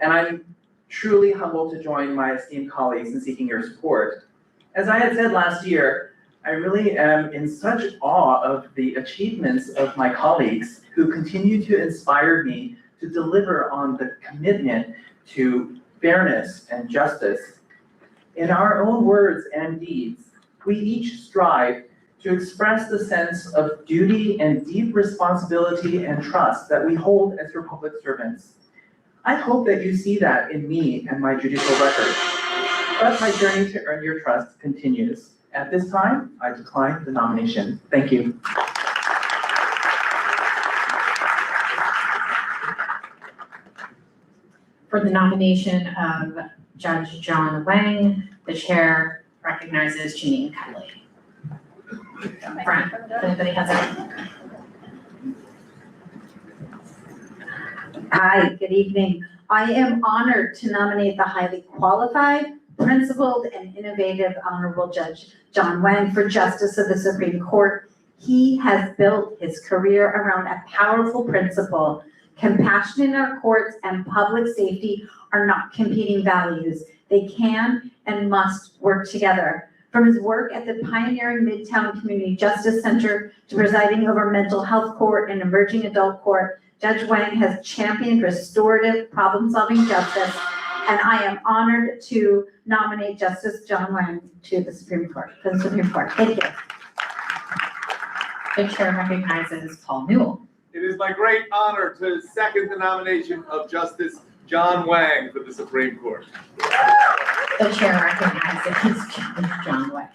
and I'm truly humbled to join my esteemed colleagues in seeking your support. As I had said last year, I really am in such awe of the achievements of my colleagues who continue to inspire me to deliver on the commitment to fairness and justice. In our own words and deeds, we each strive to express the sense of duty and deep responsibility and trust that we hold as your public servants. I hope that you see that in me and my judicial record. But my journey to earn your trust continues. At this time, I decline the nomination. Thank you. For the nomination of Judge John Wang, the chair recognizes Janine Kelly. Friend, if anybody has a. Hi, good evening. I am honored to nominate the highly qualified, principled, and innovative Honorable Judge John Wang for Justice of the Supreme Court. He has built his career around a powerful principle. Compassion in our courts and public safety are not competing values. They can and must work together. From his work at the pioneering Midtown Community Justice Center to presiding over mental health court and emerging adult court, Judge Wang has championed restorative problem-solving justice, and I am honored to nominate Justice John Wang to the Supreme Court, for the Supreme Court. Thank you. The chair recognizes Paul Newell. It is my great honor to second the nomination of Justice John Wang for the Supreme Court. The chair recognizes John Wang.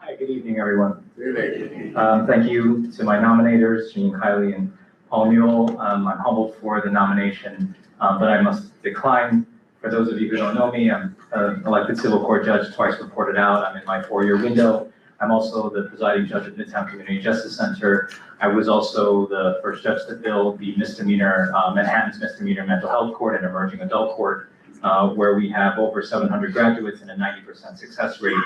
Hi, good evening, everyone. Thank you to my nominators, Janine Kiley and Paul Newell. I'm humbled for the nomination, but I must decline. For those of you who don't know me, I'm an elected civil court judge, twice reported out. I'm in my 4-year window. I'm also the presiding judge of Midtown Community Justice Center. I was also the first judge to build the Manhattan's misdemeanor mental health court and emerging adult court, where we have over 700 graduates and a 90% success rate.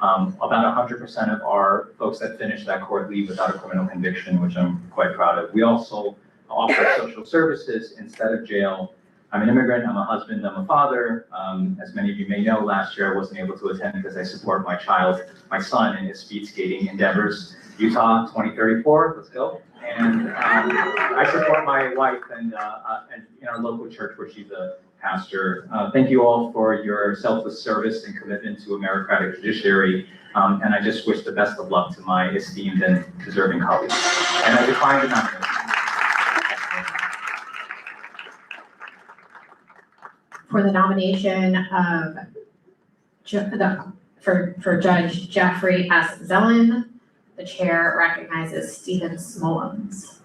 About 100% of our folks that finish that court leave without a criminal conviction, which I'm quite proud of. We also offer social services instead of jail. I'm an immigrant, I'm a husband, I'm a father. As many of you may know, last year I wasn't able to attend because I support my son in his speed skating endeavors. Utah 2034, let's go. And I support my wife and in our local church where she's a pastor. Thank you all for your selfless service and commitment to a meritocratic judiciary. And I just wish the best of luck to my esteemed and deserving colleagues. And I decline the nomination. For the nomination of for Judge Jeffrey S. Zellin, the chair recognizes Stephen Smollins.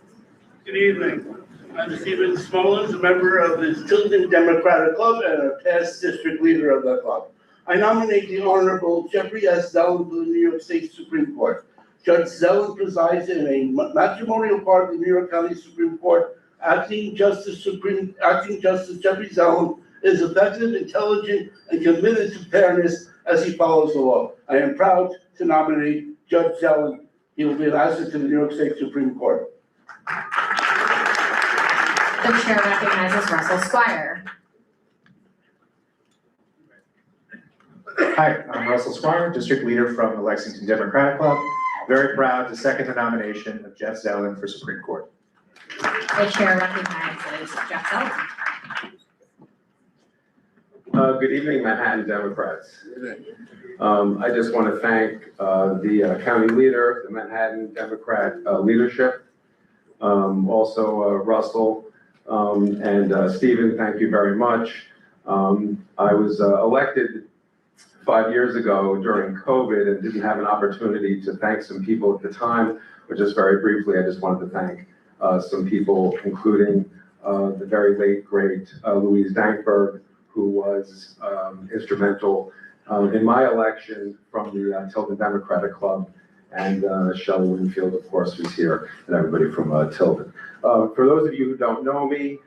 Good evening. I'm Stephen Smollins, a member of the Tilden Democratic Club and a past district leader of that club. I nominate the Honorable Jeffrey S. Zellin for the New York State Supreme Court. Judge Zellin presides in a matrimonial part of the New York County Supreme Court. Acting Justice Jeffrey Zellin is effective, intelligent, and committed to fairness as he follows the law. I am proud to nominate Judge Zellin. He will be an asset to the New York State Supreme Court. The chair recognizes Russell Squire. Hi, I'm Russell Squire, district leader from the Lexington Democratic Club. Very proud to second the nomination of Jeff Zellin for Supreme Court. The chair recognizes Jeff Zellin. Good evening, Manhattan Democrats. I just want to thank the county leader, the Manhattan Democrat leadership, also Russell and Stephen, thank you very much. I was elected 5 years ago during COVID and didn't have an opportunity to thank some people at the time, but just very briefly, I just wanted to thank some people, including the very late, great Louise Dankberg, who was instrumental in my election from the Tilden Democratic Club, and Shelley Winfield, of course, who's here, and everybody from Tilden. For those of you who don't know me,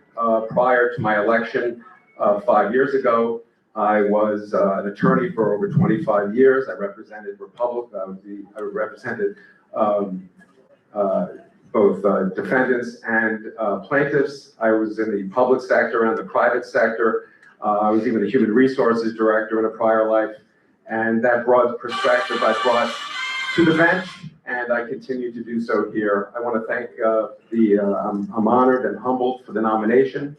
prior to my election 5 years ago, I was an attorney for over 25 years. I represented I represented both defendants and plaintiffs. I was in the public sector and the private sector. I was even a human resources director in a prior life. And that broad perspective I brought to the bench, and I continue to do so here. I want to thank I'm honored and humbled for the nomination.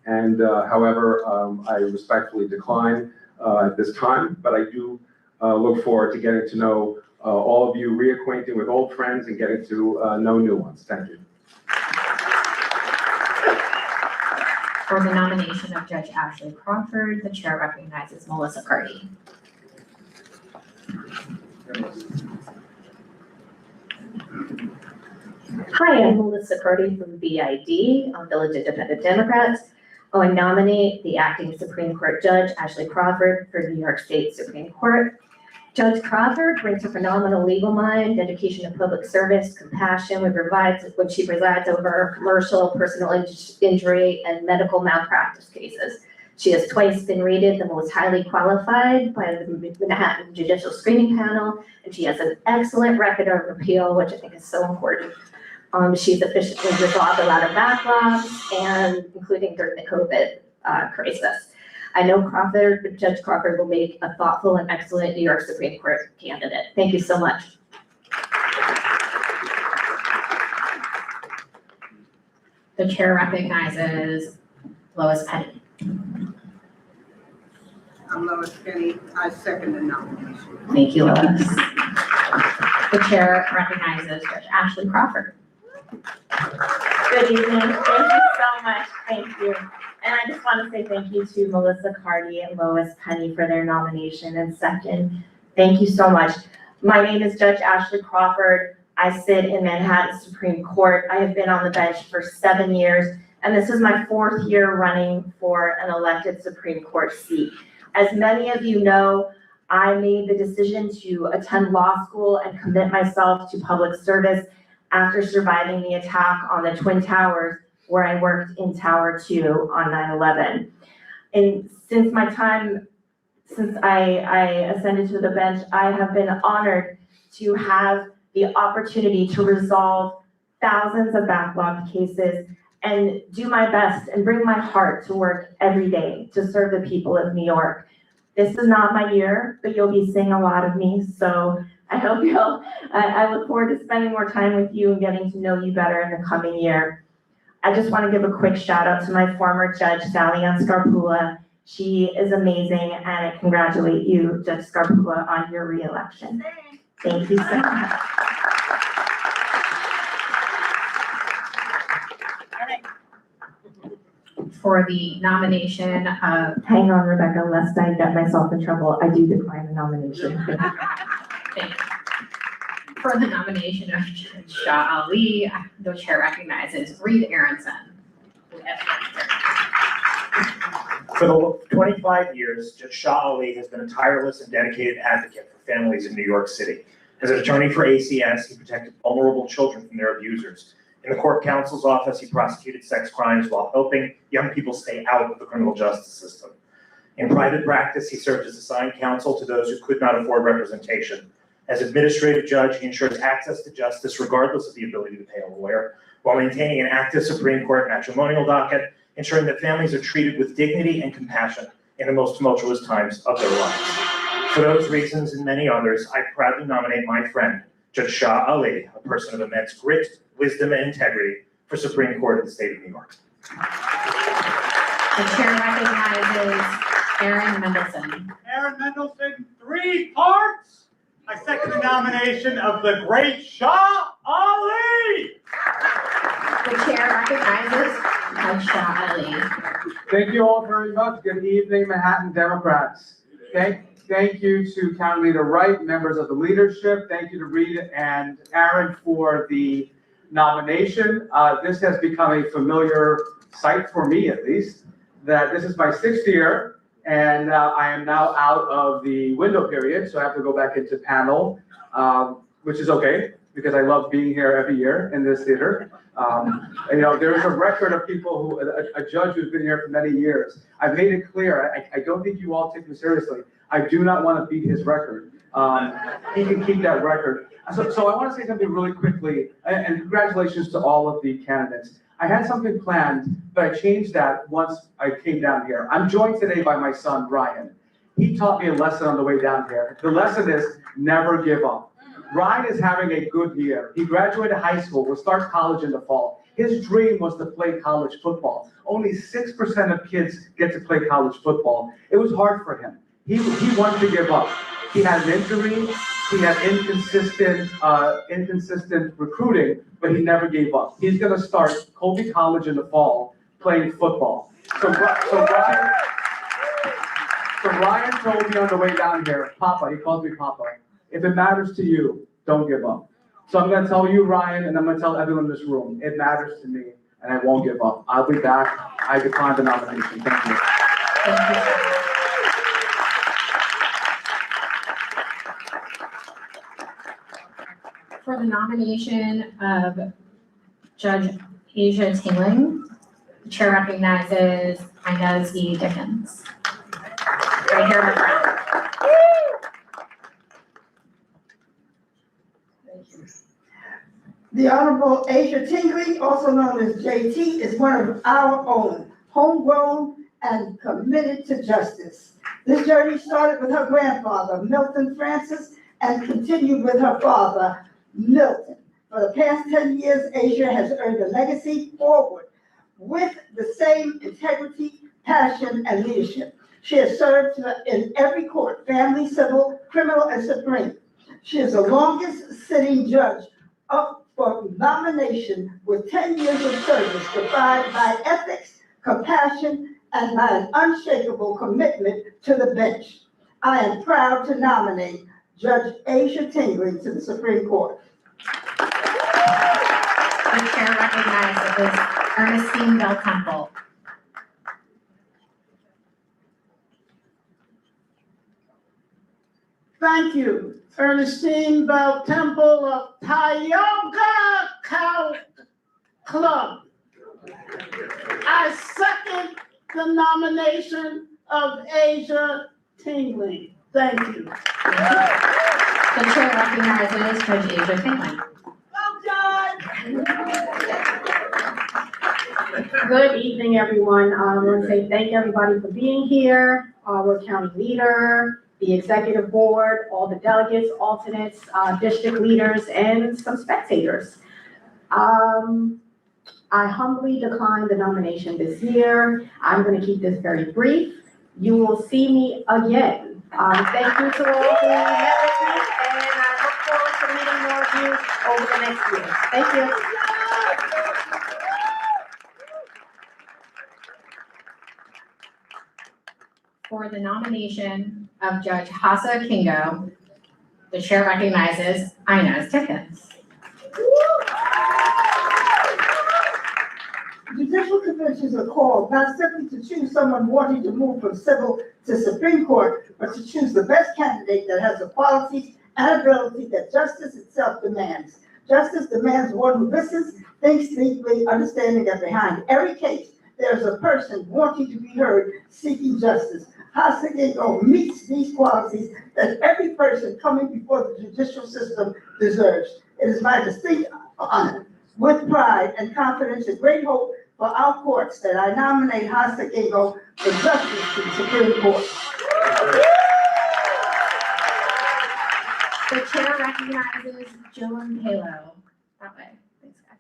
And however, I respectfully decline at this time, but I do look forward to getting to know all of you, reacquainting with old friends and getting to know new ones. Thank you. For the nomination of Judge Ashley Crawford, the chair recognizes Melissa Carty. Hi, I'm Melissa Carty from BID, Village Independent Democrats. I nominate the acting Supreme Court Judge Ashley Crawford for New York State Supreme Court. Judge Crawford brings a phenomenal legal mind, dedication to public service, compassion, when she presides over commercial, personal injury, and medical malpractice cases. She has twice been rated the most highly qualified by the Manhattan Judicial Screening Panel, and she has an excellent record of appeal, which I think is so important. She's efficiently resolved a lot of backlogs, and including during the COVID crisis. I know Judge Crawford will make a thoughtful and excellent New York Supreme Court candidate. Thank you so much. The chair recognizes Lois Petty. I'm Lois Penny. I second the nomination. Thank you, Lois. The chair recognizes Judge Ashley Crawford. Good evening. Thank you so much. Thank you. And I just want to say thank you to Melissa Carty and Lois Penny for their nomination. And second, thank you so much. My name is Judge Ashley Crawford. I sit in Manhattan Supreme Court. I have been on the bench for 7 years, and this is my 4th year running for an elected Supreme Court seat. As many of you know, I made the decision to attend law school and commit myself to public service after surviving the attack on the Twin Towers, where I worked in Tower 2 on 9/11. And since I ascended to the bench, I have been honored to have the opportunity to resolve thousands of backlogged cases and do my best and bring my heart to work every day to serve the people of New York. This is not my year, but you'll be seeing a lot of me, so I hope I look forward to spending more time with you and getting to know you better in the coming year. I just want to give a quick shout out to my former judge, Sally Ann Scarpula. She is amazing, and I congratulate you, Judge Scarpula, on your re-election. Thank you so much. For the nomination of, hang on, Rebecca, lest I get myself in trouble, I do decline the nomination. thank you. For the nomination of Judge Shah Ali, the chair recognizes Reed Aronson. For the 25 years, Judge Shah Ali has been a tireless and dedicated advocate for families in New York City. As an attorney for ACS, he protected vulnerable children from their abusers. In the court counsel's office, he prosecuted sex crimes while helping young people stay out of the criminal justice system. In private practice, he served as assigned counsel to those who could not afford representation. As administrative judge, he ensures access to justice regardless of the ability to pay a lawyer, while maintaining an active Supreme Court matrimonial docket, ensuring that families are treated with dignity and compassion in the most tumultuous times of their lives. For those reasons and many others, I proudly nominate my friend, Judge Shah Ali, a person of immense grit, wisdom, and integrity for Supreme Court of the state of New York. The chair recognizes Aaron Mendelson. Aaron Mendelson, 3 parts. I second the nomination of the great Shah Ali. The chair recognizes Judge Shah Ali. Thank you all very much. Good evening, Manhattan Democrats. Thank you to County Leader Wright, members of the leadership. Thank you to Rita and Aaron for the nomination. This has become a familiar sight for me, at least, that this is my 6th year, and I am now out of the window period, so I have to go back into panel, which is okay, because I love being here every year in this theater. There's a record of people who, a judge who's been here for many years. I've made it clear, I don't think you all take me seriously. I do not want to beat his record. He can keep that record. So I want to say something really quickly, and congratulations to all of the candidates. I had something planned, but I changed that once I came down here. I'm joined today by my son, Ryan. He taught me a lesson on the way down here. The lesson is never give up. Ryan is having a good year. He graduated high school, will start college in the fall. His dream was to play college football. Only 6% of kids get to play college football. It was hard for him. He wanted to give up. He had an injury. He had inconsistent recruiting, but he never gave up. He's going to start Colby College in the fall playing football. So Ryan told me on the way down here, Papa, he calls me Papa, if it matters to you, don't give up. So I'm going to tell you, Ryan, and I'm going to tell everyone in this room, it matters to me, and I won't give up. I'll be back. I decline the nomination. Thank you. Thank you. For the nomination of Judge Asia Tingling, the chair recognizes Inez E. Dickens. Right here in the front. The Honorable Asia Tingley, also known as JT, is one of our own, homegrown and committed to justice. This journey started with her grandfather, Milton Francis, and continued with her father, Milton. For the past 10 years, Asia has earned a legacy forward with the same integrity, passion, and leadership. She has served in every court, family, civil, criminal, and supreme. She is the longest sitting judge up for nomination with 10 years of service defined by ethics, compassion, and by an unshakable commitment to the bench. I am proud to nominate Judge Asia Tingley to the Supreme Court. The chair recognizes Ernestine Bell Temple. Thank you, Ernestine Bell Temple of Tioga Cow Club. I second the nomination of Asia Tingley. Thank you. The chair recognizes Judge Asia Tingling. Good evening, everyone. I want to say thank everybody for being here, our county leader, the executive board, all the delegates, alternates, district leaders, and some spectators. I humbly decline the nomination this year. I'm going to keep this very brief. You will see me again. Thank you to all who met with me, and I look forward to meeting more of you over the next year. Thank you. For the nomination of Judge Hassa Kingo, the chair recognizes Inez Dickens. Judicial conventions are called not simply to choose someone wanting to move from civil to Supreme Court, but to choose the best candidate that has the qualities and ability that justice itself demands. Justice demands one who listens, thinks deeply, understanding that behind every case, there's a person wanting to be heard, seeking justice. Hassa Kingo meets these qualities that every person coming before the judicial system deserves. It is my distinct honor, with pride and confidence and great hope for our courts, that I nominate Hassa Kingo for justice to the Supreme Court. The chair recognizes Joan Palo. That way. Thanks, guys.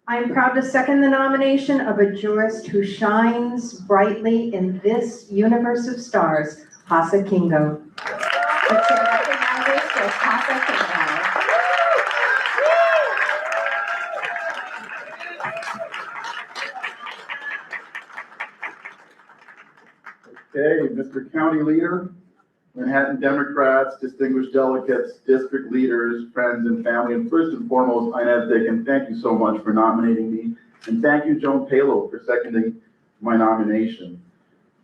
I am proud to second the nomination of a jurist who shines brightly in this universe of stars, Hassa Kingo. The chair recognizes Judge Hassa Kingo. Okay, Mr. County Leader, Manhattan Democrats, distinguished delegates, district leaders, friends and family, and first and foremost, Inez Dickon, thank you so much for nominating me. And thank you, Joan Palo, for seconding my nomination.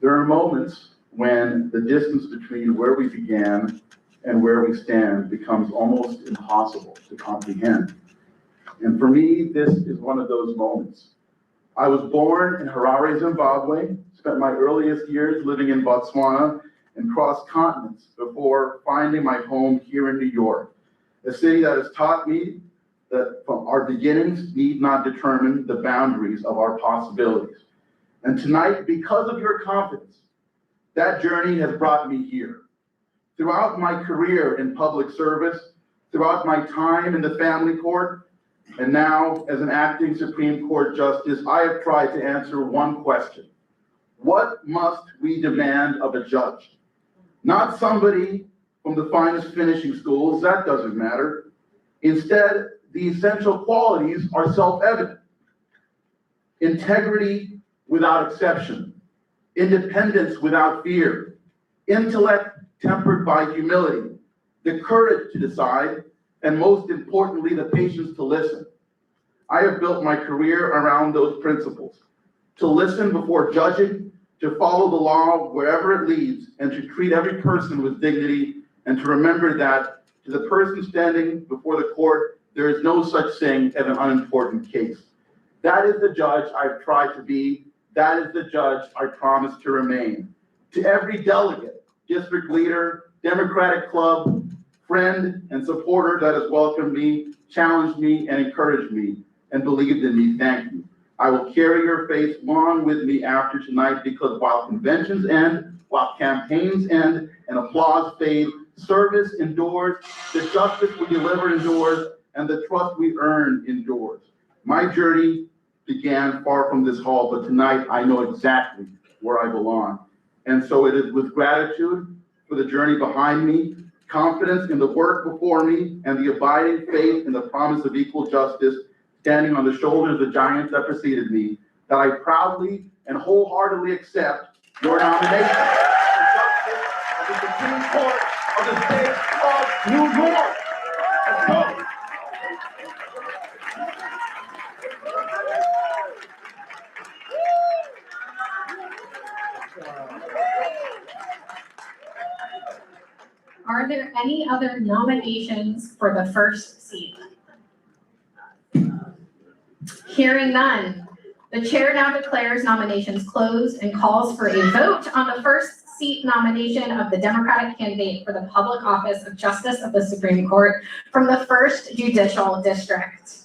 There are moments when the distance between where we began and where we stand becomes almost impossible to comprehend. And for me, this is one of those moments. I was born in Harare, Zimbabwe, spent my earliest years living in Botswana, and crossed continents before finding my home here in New York, a city that has taught me that from our beginnings need not determine the boundaries of our possibilities. And tonight, because of your confidence, that journey has brought me here. Throughout my career in public service, throughout my time in the family court, and now as an acting Supreme Court justice, I have tried to answer one question. What must we demand of a judge? Not somebody from the finest finishing schools, that doesn't matter. Instead, the essential qualities are self-evident. Integrity without exception, independence without fear, intellect tempered by humility, the courage to decide, and most importantly, the patience to listen. I have built my career around those principles. To listen before judging, to follow the law wherever it leads, and to treat every person with dignity, and to remember that to the person standing before the court, there is no such thing as an unimportant case. That is the judge I've tried to be. That is the judge I promise to remain. To every delegate, district leader, Democratic club, friend, and supporter that has welcomed me, challenged me, and encouraged me, and believed in me, thank you. I will carry your faith long with me after tonight, because while conventions end, while campaigns end, and applause fade, service endures, the justice we deliver endures, and the trust we earn endures. My journey began far from this hall, but tonight I know exactly where I belong. And so it is with gratitude for the journey behind me, confidence in the work before me, and the abiding faith in the promise of equal justice, standing on the shoulders of the giants that preceded me, that I proudly and wholeheartedly accept your nomination for justice of the Supreme Court of the state of New York. Let's go. Are there any other nominations for the first seat? Hearing none, the chair now declares nominations closed and calls for a vote on the first seat nomination of the Democratic candidate for the public office of Justice of the Supreme Court from the 1st Judicial District.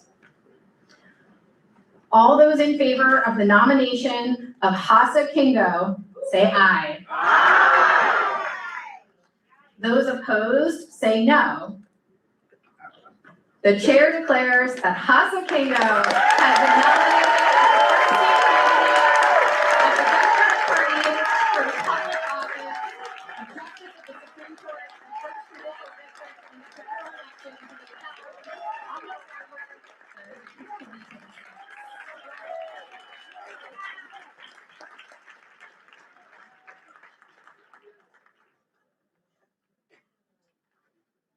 All those in favor of the nomination of Hassa Kingo, say aye. Aye. Those opposed, say no. The chair declares that Hassa Kingo has been nominated as the first candidate of the Democratic Party for the public office of Justice of the Supreme Court of the 1st Judicial District in the general election to the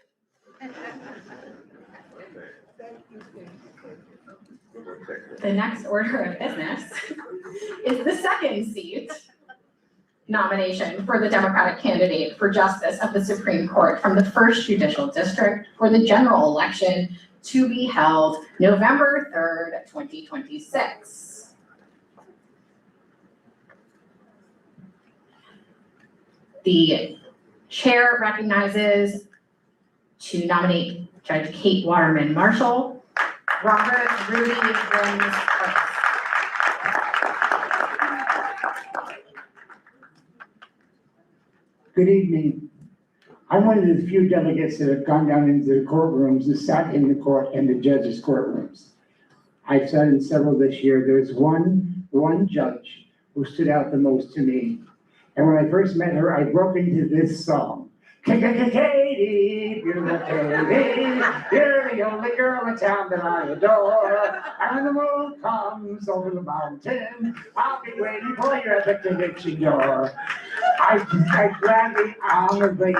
Capitol on November 3rd. The next order of business is the second seat nomination for the Democratic candidate for Justice of the Supreme Court from the 1st Judicial District for the general election to be held November 3rd, 2026. The chair recognizes to nominate Judge Kate Waterman Marshall, Robert Rudy Williams first. Good evening. I'm one of the few delegates that have gone down into the courtrooms and sat in the court and the judges' courtrooms. I've sat in several this year. There's one judge who stood out the most to me. And when I first met her, I broke into this song. Katie, beautiful Katie, you're the only girl in town that I adore. And when the moon comes over the mountain, I'll be waiting for you at the conviction door. I gladly honorably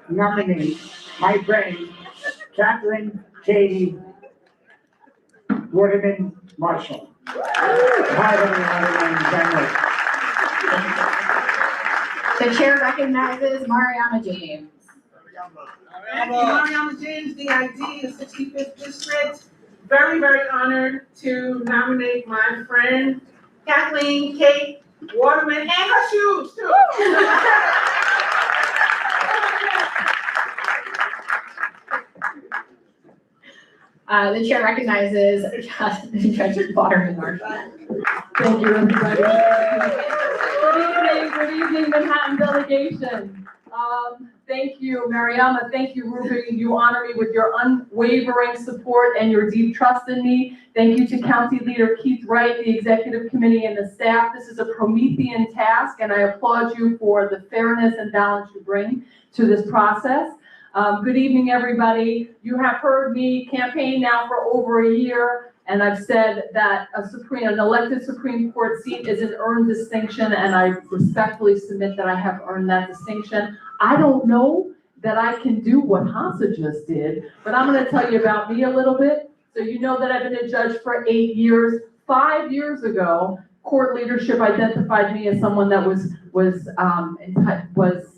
nominate my friend Kathleen Katie Waterman Marshall. The chair recognizes Mariana James. Mariana James, DID, the 65th District. Very, very honored to nominate my friend Kathleen Kate Waterman and her shoes too. The chair recognizes Judge Waterman Marshall. Thank you, everybody. Good evening, Manhattan delegation. Thank you, Mariama. Thank you, Ruben. You honor me with your unwavering support and your deep trust in me. Thank you to County Leader Keith Wright, the Executive Committee, and the staff. This is a Promethean task, and I applaud you for the fairness and balance you bring to this process. Good evening, everybody. You have heard me campaign now for over a year, and I've said that an elected Supreme Court seat is an earned distinction, and I respectfully submit that I have earned that distinction. I don't know that I can do what Hassa just did, but I'm going to tell you about me a little bit. So you know that I've been a judge for 8 years. 5 years ago, court leadership identified me as someone that was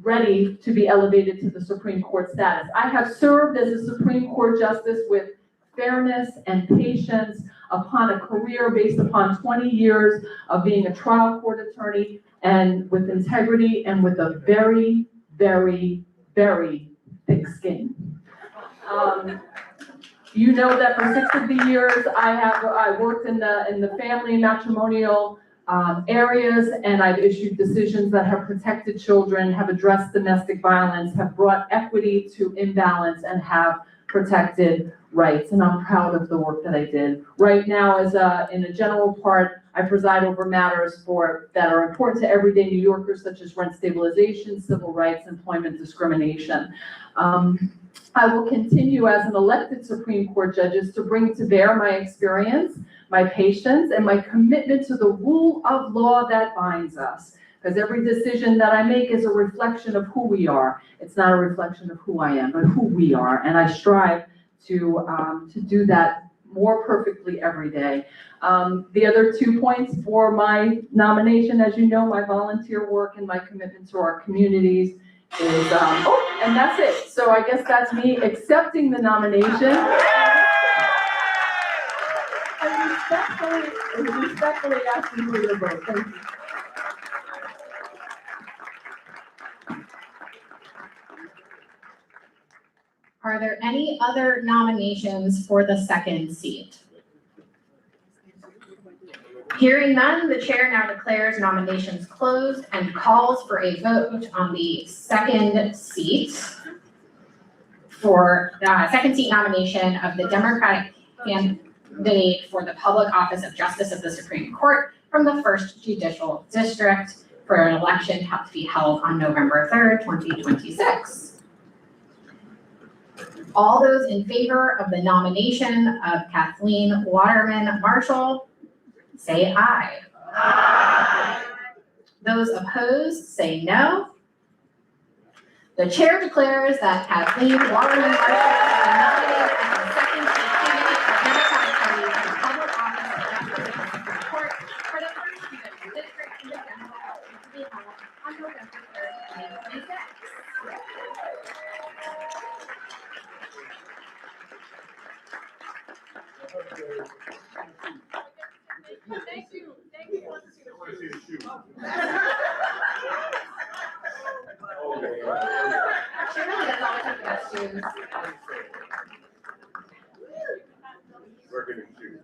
ready to be elevated to the Supreme Court status. I have served as a Supreme Court justice with fairness and patience upon a career based upon 20 years of being a trial court attorney, and with integrity and with a very, very, very thick skin. You know that for 6 of the years I worked in the family and matrimonial areas, and I've issued decisions that have protected children, have addressed domestic violence, have brought equity to imbalance, and have protected rights. And I'm proud of the work that I did. Right now, in a general part, I preside over matters that are important to everyday New Yorkers, such as rent stabilization, civil rights, employment discrimination. I will continue as an elected Supreme Court judge to bring to bear my experience, my patience, and my commitment to the rule of law that binds us. Because every decision that I make is a reflection of who we are. It's not a reflection of who I am, but who we are. And I strive to do that more perfectly every day. The other 2 points for my nomination, as you know, my volunteer work and my commitment to our communities is, and that's it. So I guess that's me accepting the nomination. And respectfully asking for your vote. Thank you. Are there any other nominations for the second seat? Hearing none, the chair now declares nominations closed and calls for a vote on the second seat second seat nomination of the Democratic candidate for the public office of Justice of the Supreme Court from the 1st Judicial District for an election to be held on November 3rd, 2026. All those in favor of the nomination of Kathleen Waterman Marshall, say aye. Aye. Those opposed, say no. The chair declares that Kathleen Waterman Marshall has been nominated as the second seat candidate for the Democratic Party for the public office of Justice of the Supreme Court for the 1st Judicial District in the general election to be held on November 3rd, 2026. Thank you. Thank you. I want to see the shoe. She really does always have the best shoes. We're gonna shoot.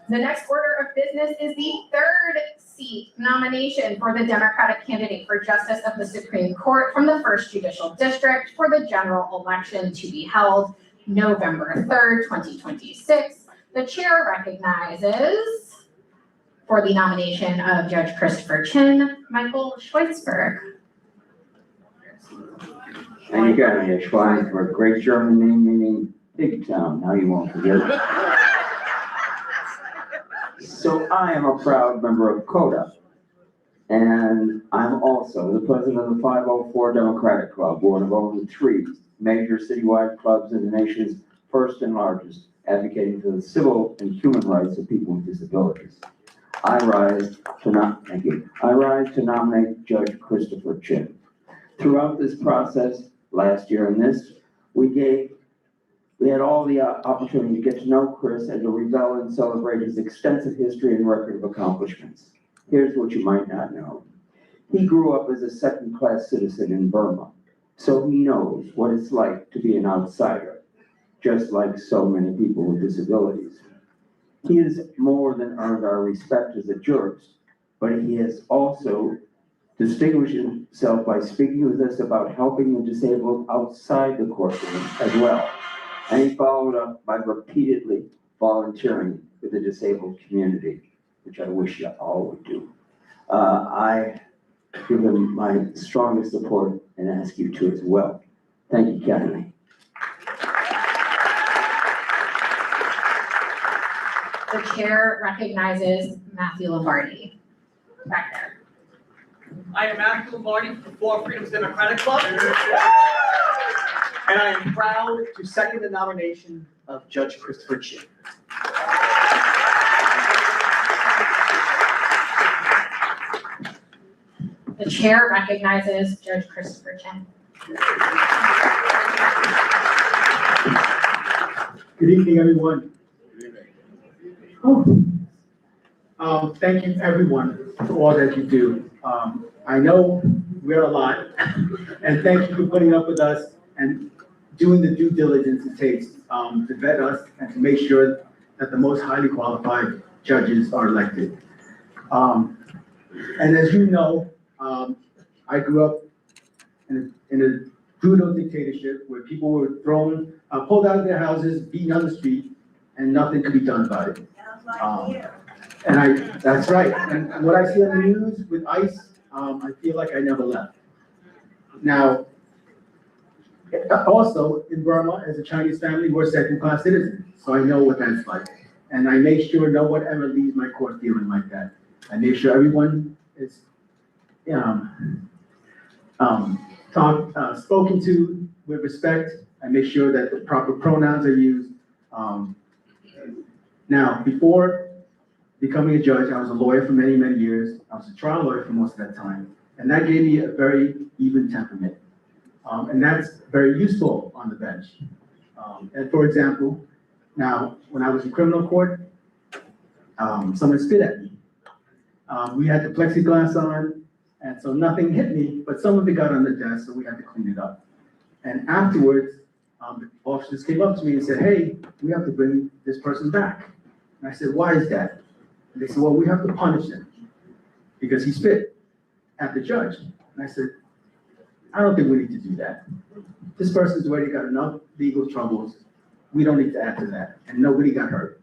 The next order of business is the third seat nomination for the Democratic candidate for Justice of the Supreme Court from the 1st Judicial District for the general election to be held November 3rd, 2026. The chair recognizes For the nomination of Judge Christopher Chin, Michael Schweizberg. And you got me, Schwein, for a great German name meaning big town. Now you won't forget it. So I am a proud member of CODA. And I'm also the president of the 504 Democratic Club, one of only 3 major citywide clubs in the nation's first and largest, advocating for the civil and human rights of people with disabilities. I rise to nominate Judge Christopher Chin. Throughout this process, last year and this, we had all the opportunity to get to know Chris and to revel and celebrate his extensive history and record of accomplishments. Here's what you might not know. He grew up as a second-class citizen in Burma, so he knows what it's like to be an outsider, just like so many people with disabilities. He has more than earned our respect as a jurist, but he has also distinguished himself by speaking with us about helping the disabled outside the courtroom as well. And he followed up by repeatedly volunteering with the disabled community, which I wish you all would do. I give him my strongest support and ask you to as well. Thank you, Kathleen. The chair recognizes Matthew Lombardi. Back there. I am Matthew Lombardi from the Four Freedoms Democratic Club. And I am proud to second the nomination of Judge Christopher Chin. The chair recognizes Judge Christopher Chin. Good evening, everyone. Thank you, everyone, for all that you do. I know we're a lot, and thank you for putting up with us and doing the due diligence it takes to vet us and to make sure that the most highly qualified judges are elected. And as you know, I grew up in a brutal dictatorship where people were pulled out of their houses, beaten on the street, and nothing could be done about it. That's right. And what I see on the news with ICE, I feel like I never left. Now, also in Burma, as a Chinese family, we're second-class citizens, so I know what that's like. And I make sure no one ever leaves my court feeling like that. I make sure everyone is spoken to with respect. I make sure that the proper pronouns are used. Now, before becoming a judge, I was a lawyer for many, many years. I was a trial lawyer for most of that time. And that gave me a very even temperament. And that's very useful on the bench. And for example, now, when I was in criminal court, someone spit at me. We had the plexiglass on, and so nothing hit me, but some of it got on the desk, so we had to clean it up. And afterwards, the officers came up to me and said, hey, we have to bring this person back. And I said, why is that? And they said, well, we have to punish him because he spit at the judge. And I said, I don't think we need to do that. This person's already got enough legal troubles. We don't need to add to that. And nobody got hurt.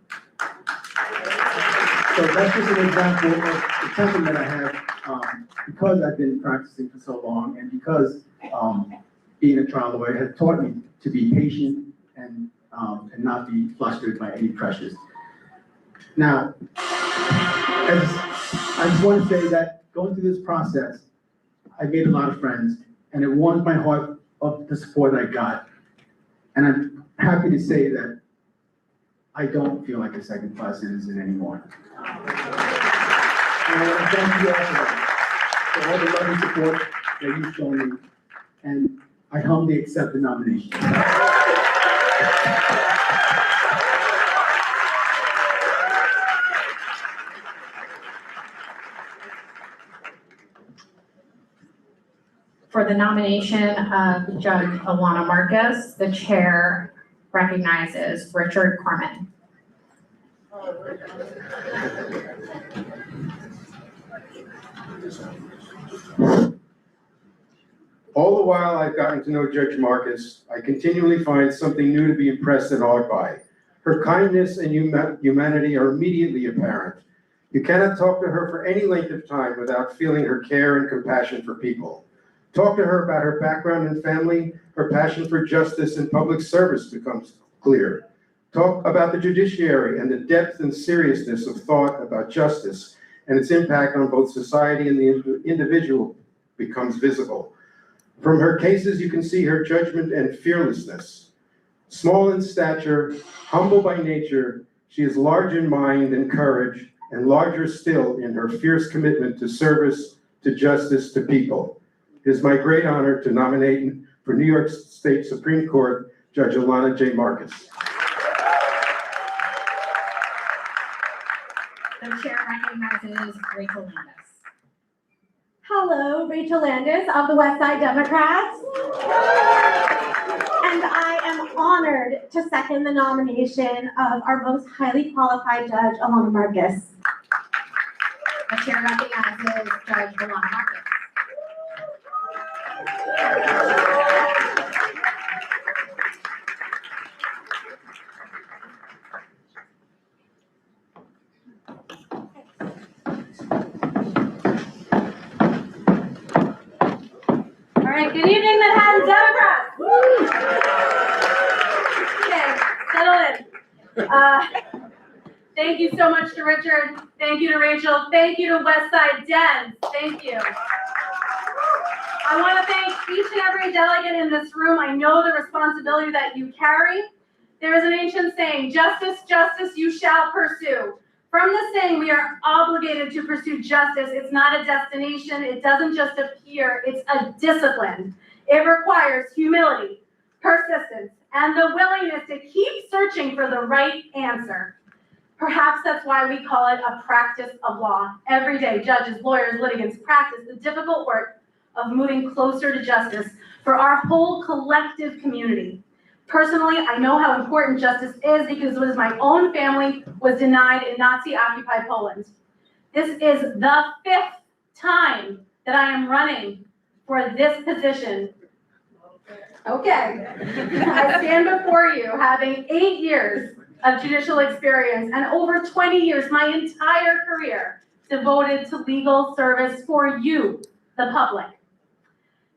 So that's just an example of the temperament I have because I've been practicing for so long and because being a trial lawyer has taught me to be patient and not be flustered by any pressures. Now, I just want to say that going through this process, I made a lot of friends, and it warmed my heart of the support I got. And I'm happy to say that I don't feel like a second-class citizen anymore. And I want to thank you all for all the love and support that you've shown me, and I humbly accept the nomination. For the nomination of Judge Alana Marcus, the chair recognizes Richard Corman. All the while I've gotten to know Judge Marcus, I continually find something new to be impressed and awed by. Her kindness and humanity are immediately apparent. You cannot talk to her for any length of time without feeling her care and compassion for people. Talk to her about her background and family, her passion for justice and public service becomes clear. Talk about the judiciary and the depth and seriousness of thought about justice and its impact on both society and the individual becomes visible. From her cases, you can see her judgment and fearlessness. Small in stature, humble by nature, she is large in mind and courage, and larger still in her fierce commitment to service, to justice, to people. It is my great honor to nominate for New York State Supreme Court Judge Ilana J. Marcus. The chair recognizes Rachel Landis. Hello, Rachel Landis of the West Side Democrats. And I am honored to second the nomination of our most highly qualified judge, Ilana Marcus. The chair recognizes Judge Ilana Marcus. All right, good evening, Manhattan Democrats. Okay, settle in. Thank you so much to Richard. Thank you to Rachel. Thank you to West Side Dems. Thank you. I want to thank each and every delegate in this room. I know the responsibility that you carry. There is an ancient saying, justice, justice you shall pursue. From the saying, we are obligated to pursue justice. It's not a destination. It doesn't just appear. It's a discipline. It requires humility, persistence, and the willingness to keep searching for the right answer. Perhaps that's why we call it a practice of law. Every day, judges, lawyers, litigants practice the difficult work of moving closer to justice for our whole collective community. Personally, I know how important justice is because it was my own family was denied in Nazi-occupied Poland. This is the 5th time that I am running for this position. Okay. I stand before you having 8 years of judicial experience and over 20 years, my entire career, devoted to legal service for you, the public.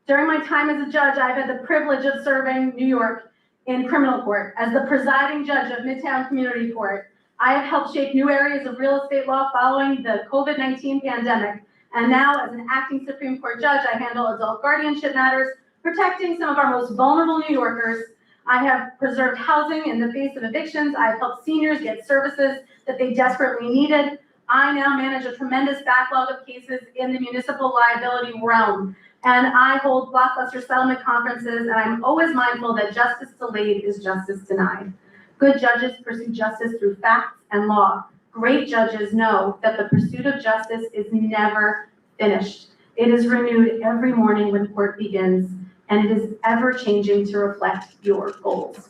During my time as a judge, I've had the privilege of serving New York in criminal court as the presiding judge of Midtown Community Court. I have helped shape new areas of real estate law following the COVID-19 pandemic. And now as an acting Supreme Court judge, I handle adult guardianship matters, protecting some of our most vulnerable New Yorkers. I have preserved housing in the face of evictions. I've helped seniors get services that they desperately needed. I now manage a tremendous backlog of cases in the municipal liability realm. And I hold blockbuster settlement conferences, and I'm always mindful that justice delayed is justice denied. Good judges pursue justice through facts and law. Great judges know that the pursuit of justice is never finished. It is renewed every morning when court begins, and it is ever changing to reflect your goals.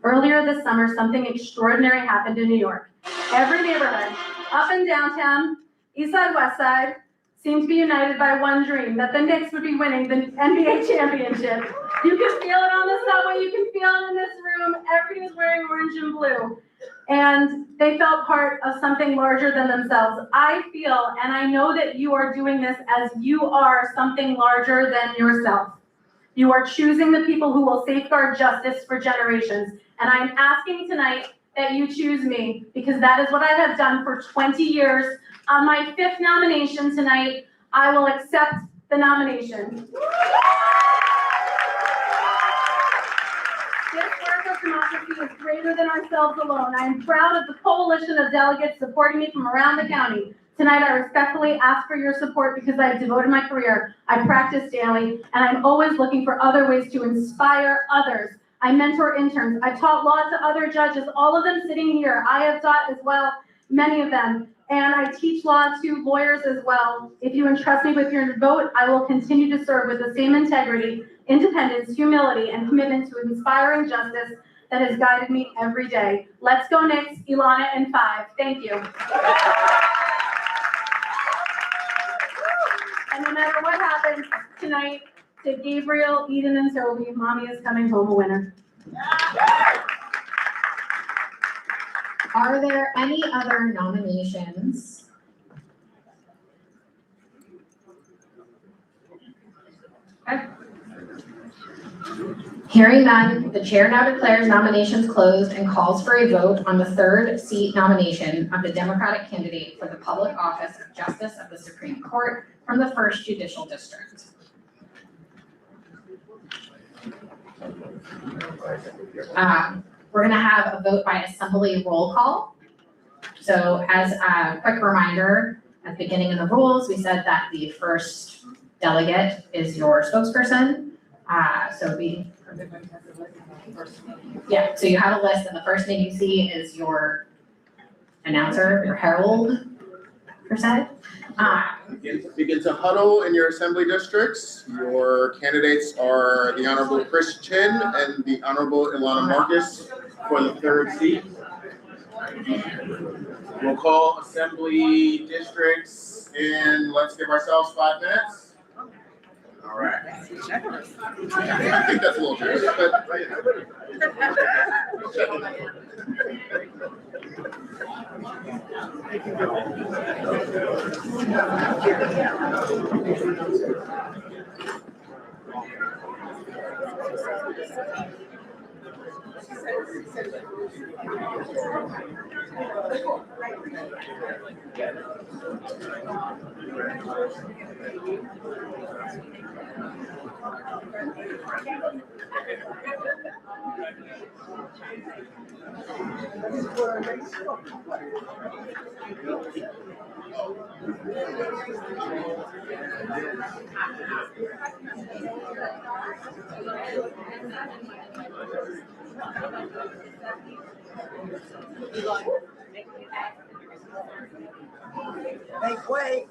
Earlier this summer, something extraordinary happened in New York. Every neighborhood, up and downtown, east side, west side, seemed to be united by one dream, that the Knicks would be winning the NBA championship. You can feel it on the subway, you can feel it in this room. Everybody was wearing orange and blue. And they felt part of something larger than themselves. I feel, and I know that you are doing this as you are something larger than yourself. You are choosing the people who will safeguard justice for generations. And I'm asking tonight that you choose me, because that is what I have done for 20 years. On my 5th nomination tonight, I will accept the nomination. This work of democracy is greater than ourselves alone. I am proud of the coalition of delegates supporting me from around the county. Tonight, I respectfully ask for your support because I have devoted my career. I practice daily, and I'm always looking for other ways to inspire others. I mentor interns. I taught law to other judges, all of them sitting here. I have taught as well, many of them. And I teach law to lawyers as well. If you entrust me with your vote, I will continue to serve with the same integrity, independence, humility, and commitment to inspiring justice that has guided me every day. Let's go Knicks, Ilana in 5. Thank you. And no matter what happens tonight, to Gabriel, Eden, and Toby, Mommy is coming home a winner. Are there any other nominations Hearing none, the chair now declares nominations closed and calls for a vote on the third seat nomination of the Democratic candidate for the public office of Justice of the Supreme Court from the First Judicial District. We're gonna have a vote by assembly roll call. So as a quick reminder, at the beginning of the rules, we said that the first delegate is your spokesperson. So so you have a list and the first name you see is your announcer, your herald, per se. Begin to huddle in your assembly districts. Your candidates are the Honorable Chris Chin and the Honorable Ilana Marcus for the third seat. We'll call assembly districts and let's give ourselves 5 minutes. All right. I think that's a little tricky, but Make way.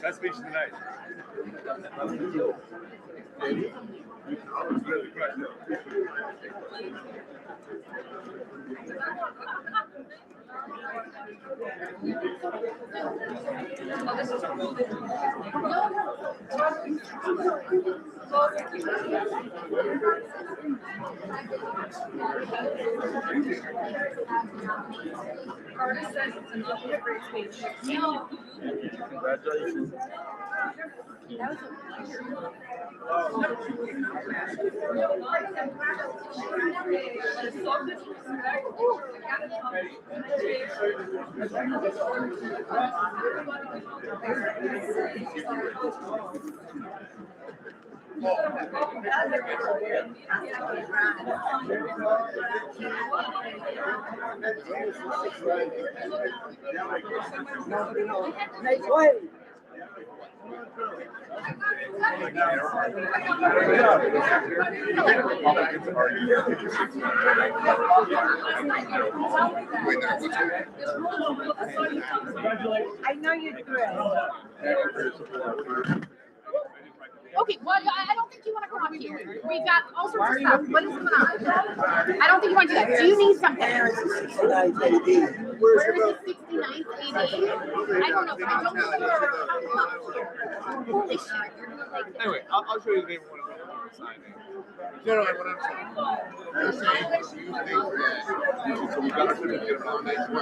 Best speech tonight. Carter says it's another great speech. Congratulations. Make way. I know you're thrilled. Okay, well, I don't think you want to come up here. We've got all sorts of stuff. What is going on? I don't think you want to do that. Do you need something? Where is the 69th AD? I don't know, but I don't know. Holy shit. Anyway, I'll show you the name of one of them signing. No, what I'm saying. So we got our certificate of nomination.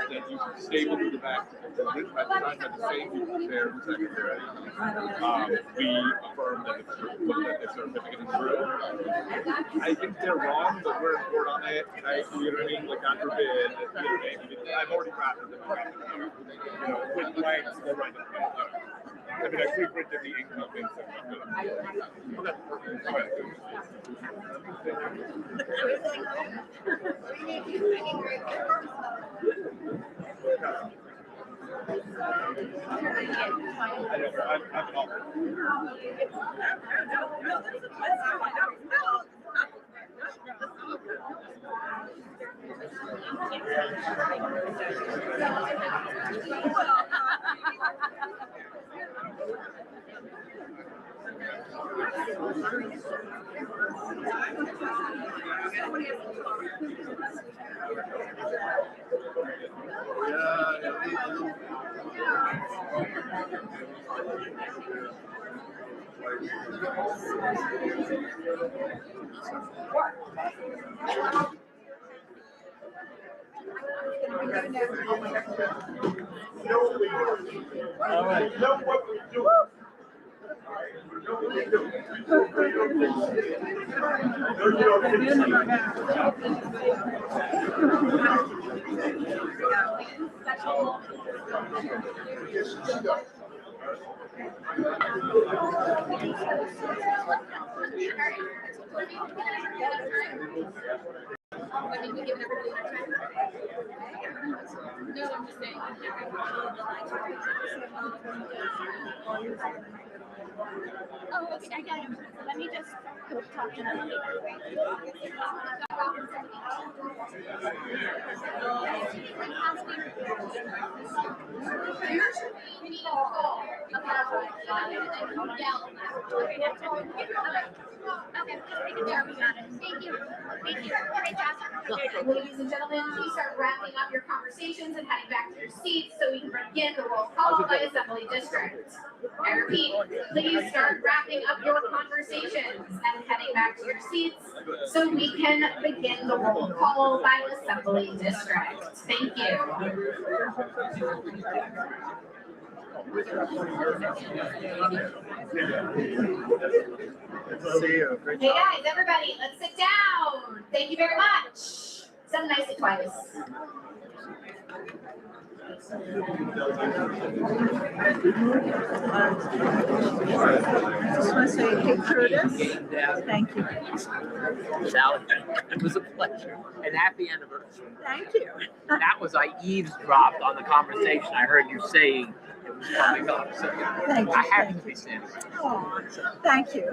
That you stapled to the back. At the time, had the same chair and secretary. We affirmed that the certificate is true. I think they're wrong, but we're in court on it. You know what I mean? Like, God forbid. You know what I mean? I've already drafted them. You know, with blanks, they'll write them. I mean, I pre-printed the ink and things. All right. No, I'm just saying. Oh, okay, I got it. Let me just go talk to them. Ladies and gentlemen, please start wrapping up your conversations and heading back to your seats so we can begin the roll call by Assembly District. I repeat, please start wrapping up your conversations and heading back to your seats so we can begin the roll call by Assembly District. Thank you. Hey guys, everybody, let's sit down. Thank you very much. Sit nicely twice. I just want to say, hey Curtis, thank you. Sally, it was a pleasure and happy anniversary. Thank you. That was, I eavesdropped on the conversation I heard you saying it was coming up, so Thank you, I happened to be standing. Oh, thank you.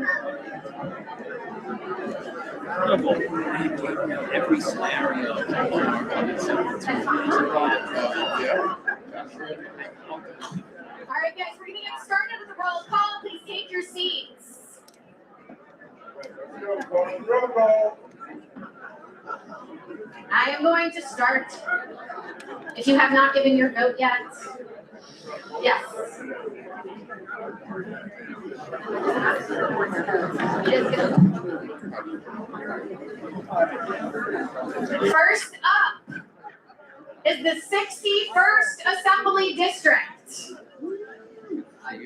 Every scenario. All right, guys, we're gonna get started with the roll call. Please take your seats. I am going to start. If you have not given your vote yet, yes. First up is the 61st Assembly District.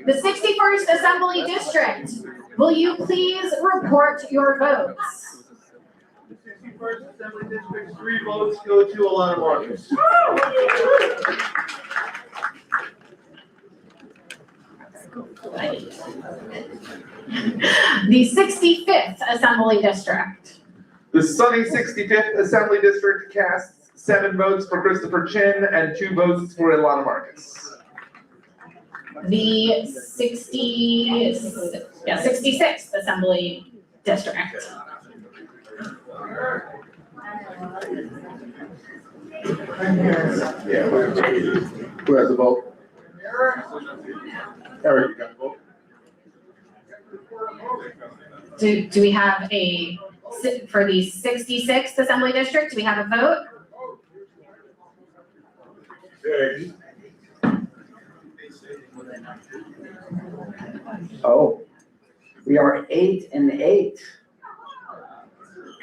The 61st Assembly District, will you please report your votes? The 61st Assembly District, 3 votes go to Alana Marcus. The 65th Assembly District. The sunny 65th Assembly District casts 7 votes for Christopher Chin and 2 votes for Ilana Marcus. The 66th Assembly District. Who has a vote? Eric, you got a vote? Do we have a, for the 66th Assembly District, do we have a vote? Oh, we are 8 and 8.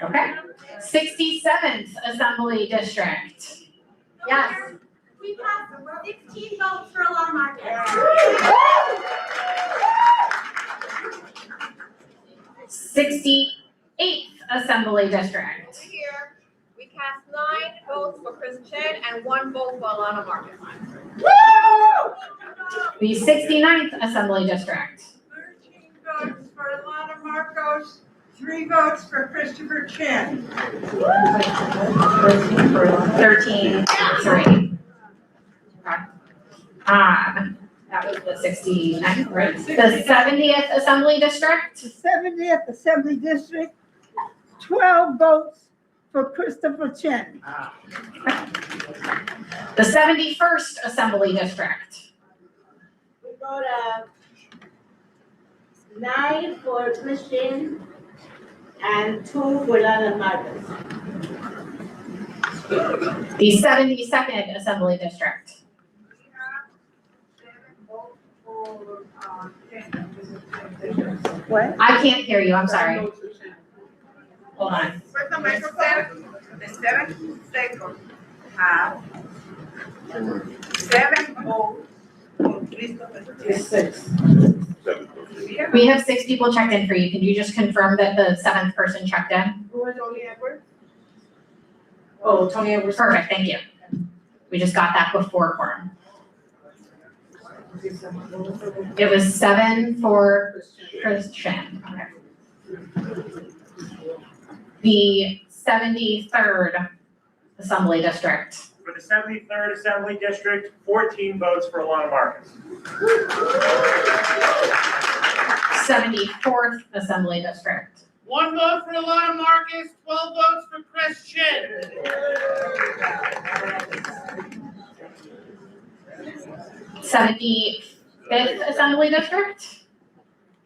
Okay. 67th Assembly District. Yes. We passed 16 votes for Alana Marcus. 68th Assembly District. Here, we cast 9 votes for Chris Chin and 1 vote for Alana Marcus. The 69th Assembly District. 13 votes for Alana Marcos, 3 votes for Christopher Chin. 13, 3. That was the 69th, right? The 70th Assembly District. The 70th Assembly District, 12 votes for Christopher Chin. The 71st Assembly District. We go to 9 for Christian and 2 for Lana Marcus. The 72nd Assembly District. What? I can't hear you, I'm sorry. Hold on. The 72nd have 7 votes for Christopher Chen. We have 6 people checked in for you. Can you just confirm that the 7th person checked in? Who is Tony Edwards? Oh, Tony Edwards. Perfect, thank you. We just got that before quorum. It was 7 for Christian. Okay. The 73rd Assembly District. For the 73rd Assembly District, 14 votes for Alana Marcus. 74th Assembly District. 1 vote for Alana Marcus, 12 votes for Chris Chin. 75th Assembly District.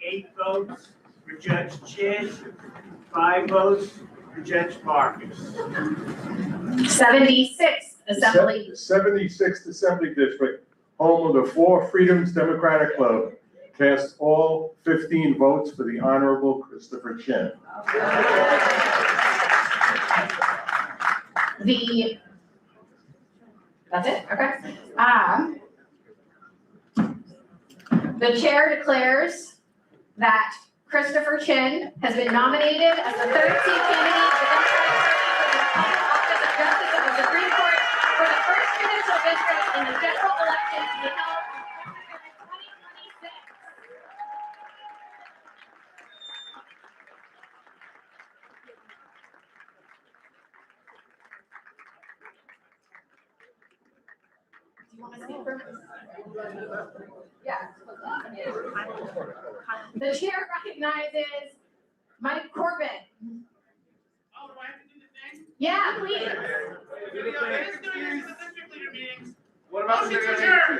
8 votes for Judge Chin, 5 votes for Judge Marcus. 76th Assembly. 76th Assembly District, home of the Four Freedoms Democratic Club, cast all 15 votes for the Honorable Christopher Chin. That's it, okay. The chair declares that Christopher Chin has been nominated as the 3rd seat candidate for the office of Justice of the Supreme Court for the 1st Judicial District in the general election to be held in 2026. Do you want to speak for? Yeah. The chair recognizes Mike Corbett. Oh, do I have to do the thing? Yeah, please. Let's do this in the district leader meetings. What about Motion the to adjourn.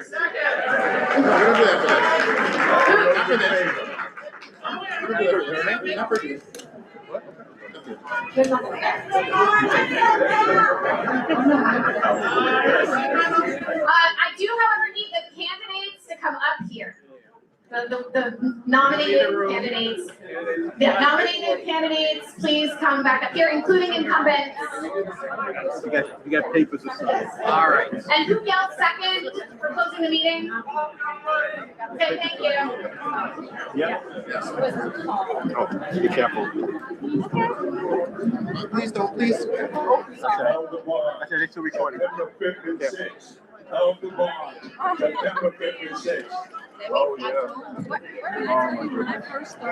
There's nothing there. I do, however, need the candidates to come up here. The nominated candidates. The nominated candidates, please come back up here, including incumbents. We got papers or something. All right. And who yelled second for closing the meeting? Okay, thank you. Yep. Oh, be careful. Please don't, please. Okay, it's still recording. September 5th and 6th. Oh, yeah. Oh, my goodness.